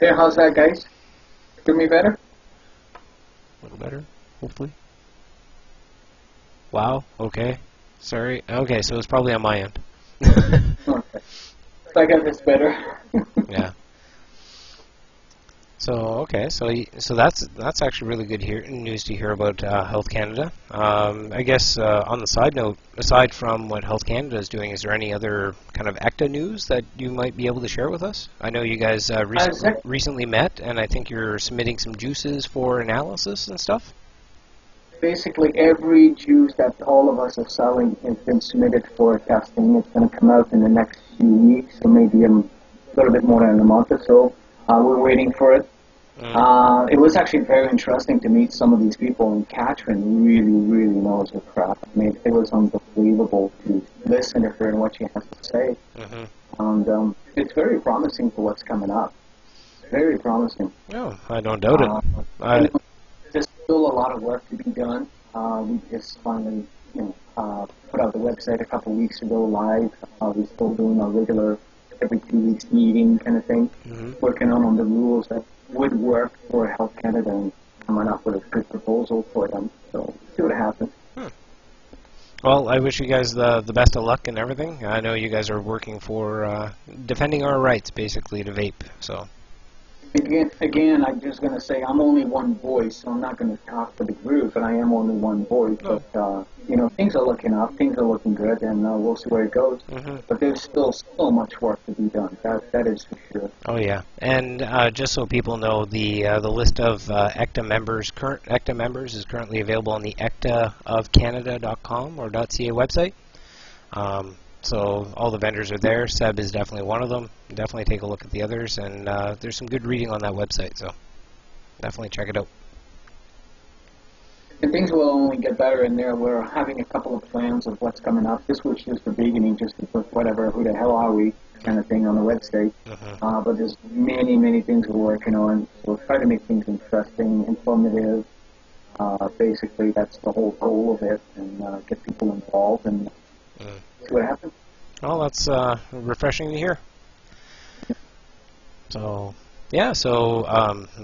Hey, how's that, guys? Hear me better? A little better, hopefully. Wow, okay. Sorry. Okay, so it's probably on my end. Okay. I got this better. Yeah. So okay, so that's actually really good news to hear about Health Canada. I guess on the side note, aside from what Health Canada is doing, is there any other kind of ECTA news that you might be able to share with us? I know you guys recently met, and I think you're submitting some juices for analysis and stuff. Basically, every juice that all of us are selling has been submitted for testing. It's going to come out in the next few weeks, so maybe a little bit more than a month or so. We're waiting for it. It was actually very interesting to meet some of these people, and Catherine really, really knows her crap. I mean, it was unbelievable to listen to her and what she has to say. And it's very promising for what's coming up. Very promising. Oh, I don't doubt it. There's still a lot of work to be done. We just finally, put out the website a couple weeks ago live. We're still doing our regular every 2 weeks meeting kind of thing. Working on the rules that would work for Health Canada and coming up with a good proposal for them. So see what happens. Well, I wish you guys the best of luck and everything. I know you guys are working for defending our rights, basically, to vape. So. Again, I'm just going to say I'm only one voice, so I'm not going to talk for the group, but I am only one voice. But, things are looking up, things are looking good, and we'll see where it goes. But there's still so much work to be done. That is for sure. Oh, yeah. And just so people know, the list of ECTA members, current ECTA members, is currently available on the ectaofcanada.com or .ca website. So all the vendors are there. Seb is definitely one of them. Definitely take a look at the others, and there's some good reading on that website, so definitely check it out. And things will only get better in there. We're having a couple of plans of what's coming up. This was just the beginning, just to put whatever, who the hell are we kind of thing on the website. But there's many, many things we're working on. So we'll try to make things interesting, informative. Basically, that's the whole goal of it, and get people involved and see what happens. Well, that's refreshing to hear. So, yeah, so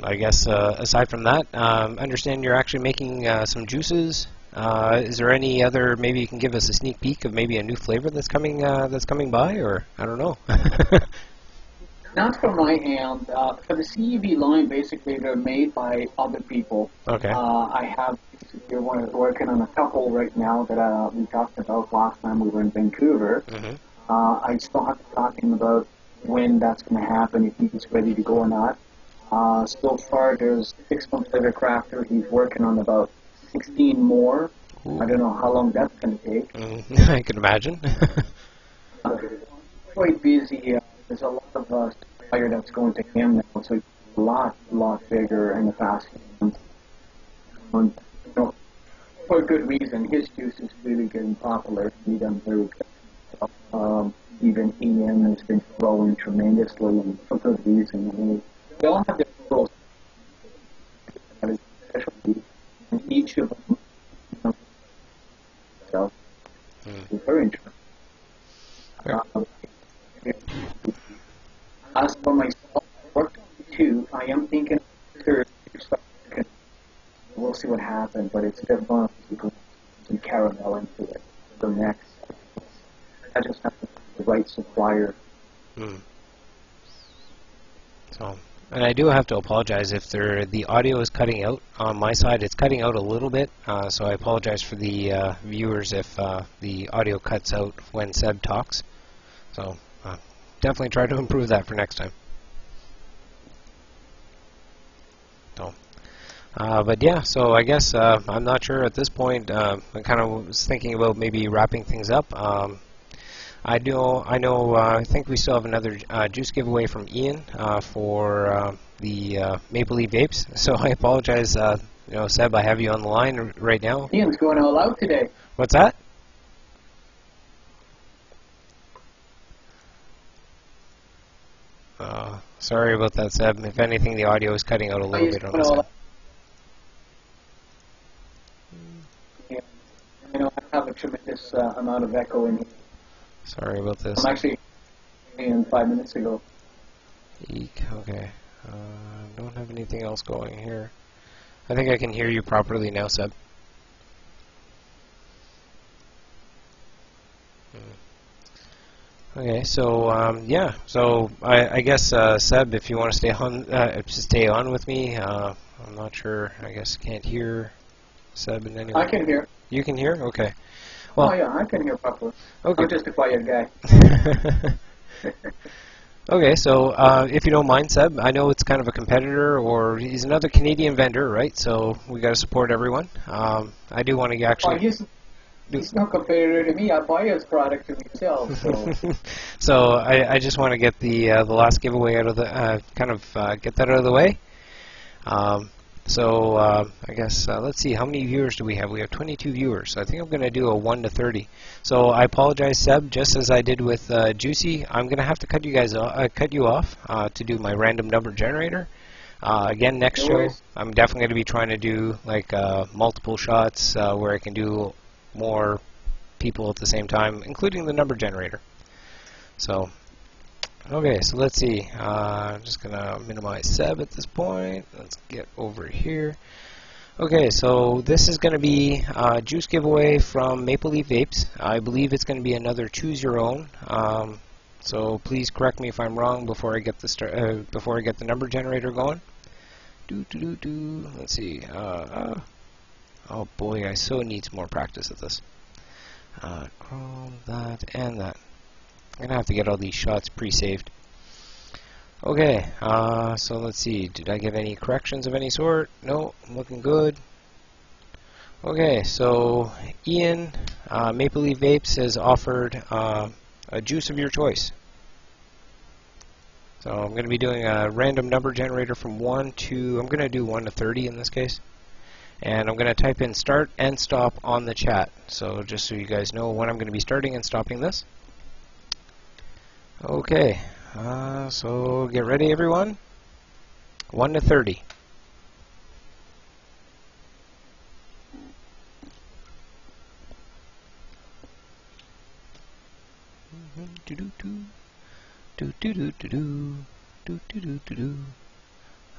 I guess aside from that, understand you're actually making some juices. Is there any other, maybe you can give us a sneak peek of maybe a new flavor that's coming by, or I don't know. Not from my hand. For the CEV line, basically, they're made by other people. Okay. I have, we're working on a couple right now that we talked about last time we were in Vancouver. I still have to talk to him about when that's going to happen, if he's ready to go or not. So far, there's 6 months later crafter. He's working on about 16 more. Ooh. I don't know how long that's going to take. I can imagine. Quite busy. There's a lot of fire that's going to him now, so it's a lot bigger in the past few months. You know, for a good reason. His juice is really getting popular. He done very good. Even Ian has been growing tremendously, and for good reason. I mean, they all have their roles, specialty, and each of them, so it's very interesting. As for myself, work too. I am thinking we'll see what happens, but it's definitely going some caramel into it. So next, I just have to find the right supplier. So, and I do have to apologize if the audio is cutting out on my side. It's cutting out a little bit, so I apologize for the viewers if the audio cuts out when Seb talks. So. Definitely try to improve that for next time. So, but yeah, so I guess I'm not sure at this point. I kind of was thinking about maybe wrapping things up. I think we still have another juice giveaway from Ian for the Maple Leaf Vapes. So I apologize, Seb, I have you on the line right now. Ian's going all out today. What's that? Sorry about that, Seb. If anything, the audio is cutting out a little bit on this side. Yeah, I have a tremendous amount of echo in here. Sorry about this. I'm actually in 5 minutes ago. Eek, okay. Don't have anything else going here. I think I can hear you properly now, Seb. Okay, so yeah, so I guess Seb, if you want to stay on with me, I'm not sure. I guess can't hear Seb in any way. I can hear. You can hear? Okay. Well, oh yeah, I can hear properly. Okay. I'm just a quiet guy. Okay, so if you don't mind, Seb, I know it's kind of a competitor, or he's another Canadian vendor, right? So we got to support everyone. I do want to actually. He's no competitor to me. I buy his product to myself. So, so I just want to get the last giveaway out of the get that out of the way. So I guess let's see, how many viewers do we have? We have 22 viewers. I think I'm going to do a 1 to 30. So I apologize, Seb, just as I did with Juicy. I'm going to have to cut you off to do my random number generator. Again, next show I'm definitely going to be trying to do like multiple shots where I can do more people at the same time, including the number generator. So, okay, so let's see. I'm just going to minimize Seb at this point. Let's get over here. Okay, so this is going to be a juice giveaway from Maple Leaf Vapes. I believe it's going to be another choose your own. So please correct me if I'm wrong before I get the number generator going. Let's see. Oh boy, I so need some more practice at this. Chrome, that, and that. I'm going to have to get all these shots pre-saved. Okay, so let's see. Did I get any corrections of any sort? No, I'm looking good. Okay, so Ian, Maple Leaf Vapes has offered a juice of your choice. So I'm going to be doing a random number generator from 1 to, I'm going to do 1 to 30 in this case. And I'm going to type in start and stop on the chat. So just so you guys know when I'm going to be starting and stopping this. Okay, so get ready everyone. 1 to 30.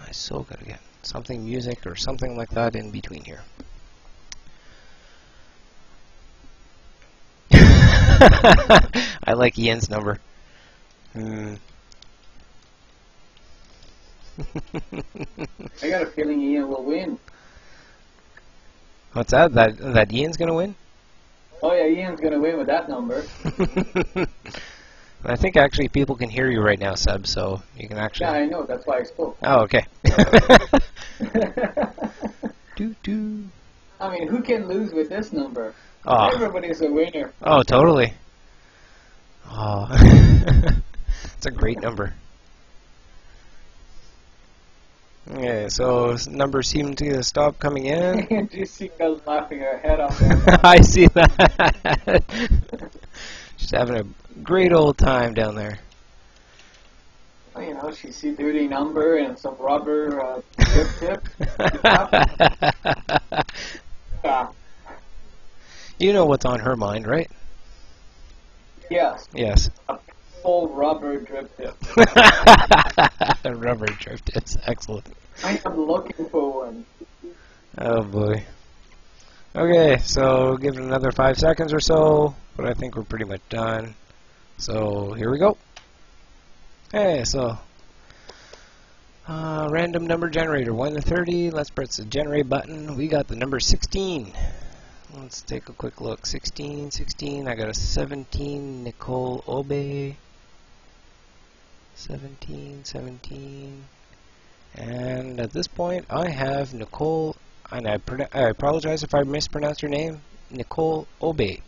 I so gotta get something music or something like that in between here. I like Ian's number. I got a feeling Ian will win. What's that? That Ian's gonna win? Oh yeah, Ian's gonna win with that number. I think actually people can hear you right now, Seb, so you can actually... Yeah, I know, that's why I spoke. Oh, okay. I mean, who can lose with this number? Oh. Everybody's a winner. Oh, totally. Oh. It's a great number. Okay, so numbers seem to stop coming in. Juice.E.Ka's laughing her head off. I see that. She's having a great old time down there. Well, you know, she sees dirty number and some rubber tip. You know what's on her mind, right? Yes. Yes. A full rubber drip tip. Rubber drip tips, excellent. I am looking for one. Oh boy. Okay, so give it another 5 seconds or so, but I think we're pretty much done. So here we go. Hey, so random number generator 1 to 30. Let's press the generate button. We got the number 16. Let's take a quick look. 16, 16. I got a 17. Nicole Obe. 17, 17. And at this point, I have Nicole. And I apologize if I mispronounced your name, Nicole Obe.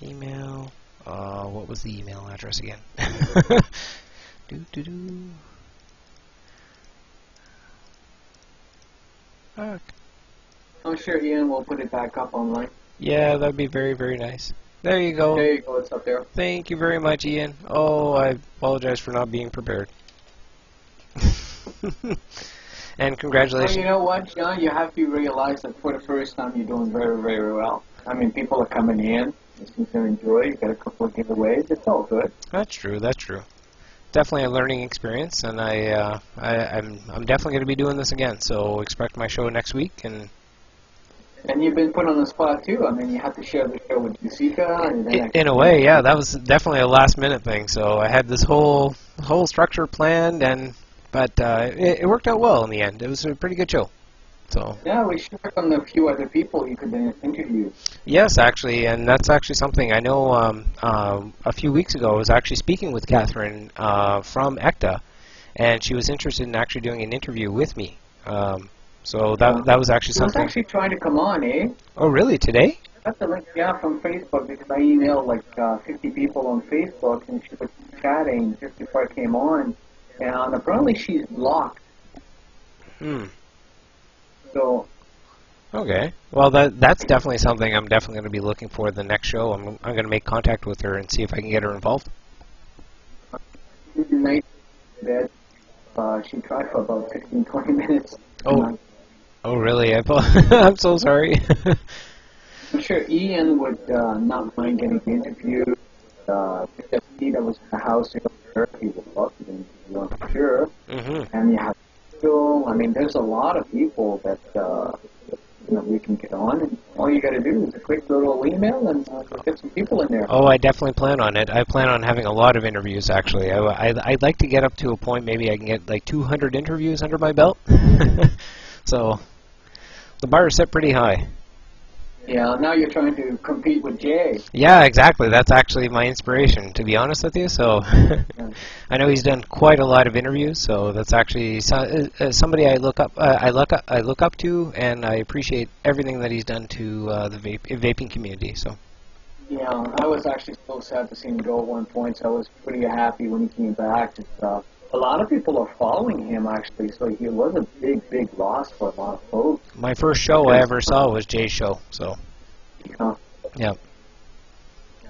Email. What was the email address again? Okay. I'm sure Ian will put it back up online. Yeah, that'd be very, very nice. There you go. There you go, it's up there. Thank you very much, Ian. Oh, I apologize for not being prepared. And congratulations. Well, you know what, John? You have to realize that for the first time you're doing very, very well. I mean, people are coming in. You seem to enjoy. You got a couple of giveaways. It's all good. That's true. That's true. Definitely a learning experience, and I'm definitely going to be doing this again. So expect my show next week. And you've been put on the spot too. I mean, you have to share the show with Juice.E.Ka. In a way, yeah, that was definitely a last-minute thing. So I had this whole structure planned, but it worked out well in the end. It was a pretty good show. So yeah, we should work on a few other people you could interview. Yes, actually, and that's actually something I know. A few weeks ago, I was actually speaking with Catherine from Juice.E.Ka, and she was interested in actually doing an interview with me. So that was actually something. She was actually trying to come on, eh? Oh, really? Today? I got the link, yeah, from Facebook because I emailed like 50 people on Facebook, and she was chatting just before I came on, and apparently she's blocked. So. Okay. Well, that's definitely something I'm definitely going to be looking for the next show. I'm going to make contact with her and see if I can get her involved. Night that she tried for about 15-20 minutes. Oh, really? I'm so sorry. I'm sure Ian would not mind getting the interview. Because he that was in the house, he would love to interview, I'm sure. And you have I mean, there's a lot of people that we can get on, and all you got to do is a quick little email and get some people in there. Oh, I definitely plan on it. I plan on having a lot of interviews, actually. I'd like to get up to a point maybe I can get like 200 interviews under my belt. So the bar is set pretty high. Yeah, now you're trying to compete with Jay. Yeah, exactly. That's actually my inspiration, to be honest with you. So I know he's done quite a lot of interviews. So that's actually somebody I look up. I look up to, and I appreciate everything that he's done to the vaping community. So. Yeah, I was actually so sad to see him go at one point, so I was pretty happy when he came back. A lot of people are following him, actually, so he was a big, big loss for a lot of folks. My first show I ever saw was Jay's show, so. Yeah. Yeah.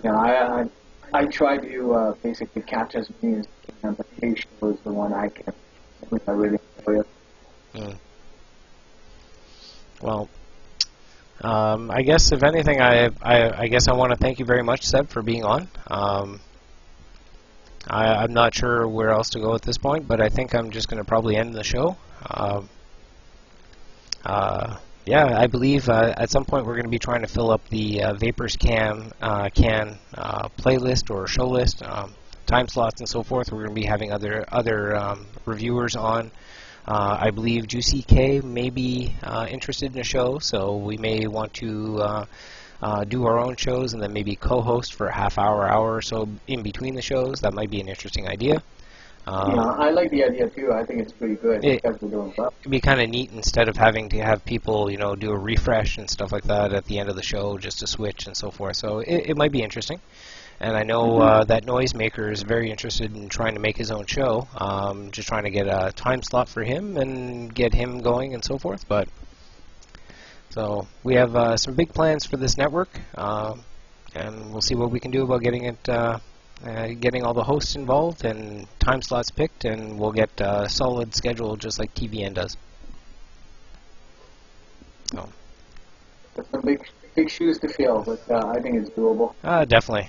Yeah, I tried to basically catch as many as I can, but Jay's show was the one I really enjoyed. Well, I guess if anything, I guess I want to thank you very much, Seb, for being on. I'm not sure where else to go at this point, but I think I'm just going to probably end the show. Yeah, I believe at some point we're going to be trying to fill up the Vapors Can playlist or show list, time slots and so forth. We're going to be having other reviewers on. I believe Juice.E.Ka may be interested in a show, so we may want to do our own shows and then maybe co-host for a half hour or so in between the shows. That might be an interesting idea. Yeah, I like the idea too. I think it's pretty good. Because we're doing well. It'd be kind of neat instead of having to have people, do a refresh and stuff like that at the end of the show just to switch and so forth. So it might be interesting. And I know that Noisemaker is very interested in trying to make his own show, just trying to get a time slot for him and get him going and so forth. So we have some big plans for this network, and we'll see what we can do about getting it, getting all the hosts involved and time slots picked, and we'll get a solid schedule just like TVN does. So. That's some big shoes to fill, but I think it's doable. Definitely.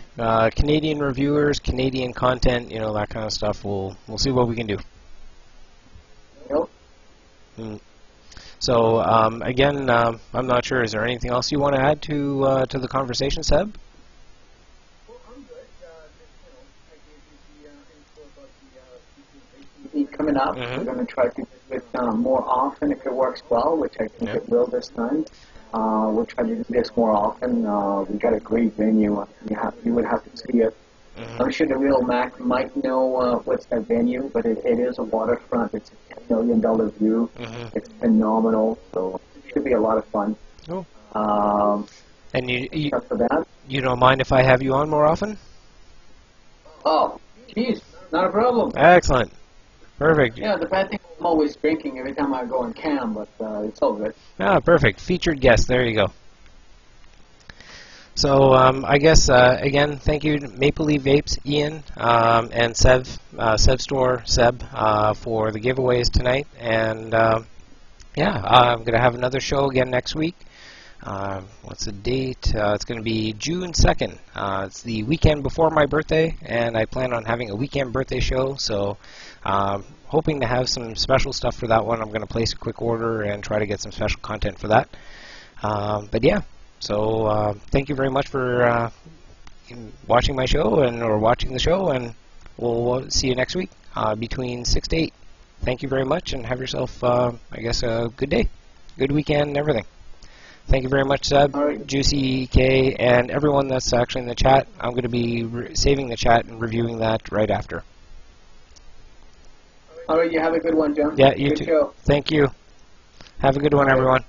Canadian reviewers, Canadian content, that kind of stuff. We'll see what we can do. Yep. So again, I'm not sure. Is there anything else you want to add to the conversation, Seb? Well, I'm good. I gave you the info about the coming up. We're going to try to do it more often if it works well, which I think it will this time. We'll try to do this more often. We got a great venue. You would have to see it. I'm sure the real Mac might know what's that venue, but it is a waterfront. It's a $10 million view. It's phenomenal, so it should be a lot of fun. Oh. And you for that. You don't mind if I have you on more often? Oh, geez, not a problem. Excellent. Perfect. Yeah, the bad thing is I'm always drinking every time I go on cam, but it's all good. Perfect. Featured guest. There you go. So I guess, again, thank you Maple Leaf Vapes, Ian, and Seb for the giveaways tonight. And, I'm going to have another show again next week. What's the date? It's going to be June 2nd. It's the weekend before my birthday, and I plan on having a weekend birthday show, so hoping to have some special stuff for that one. I'm going to place a quick order and try to get some special content for that. But yeah, so thank you very much for watching my show or watching the show, and we'll see you next week between 6 to 8. Thank you very much, and have yourself, I guess, a good day, good weekend, and everything. Thank you very much, Seb, Juice.E.Ka, and everyone that's actually in the chat. I'm going to be saving the chat and reviewing that right after. All right, you have a good one, John. Yeah, you good too. Show. Thank you. Have a good one, everyone.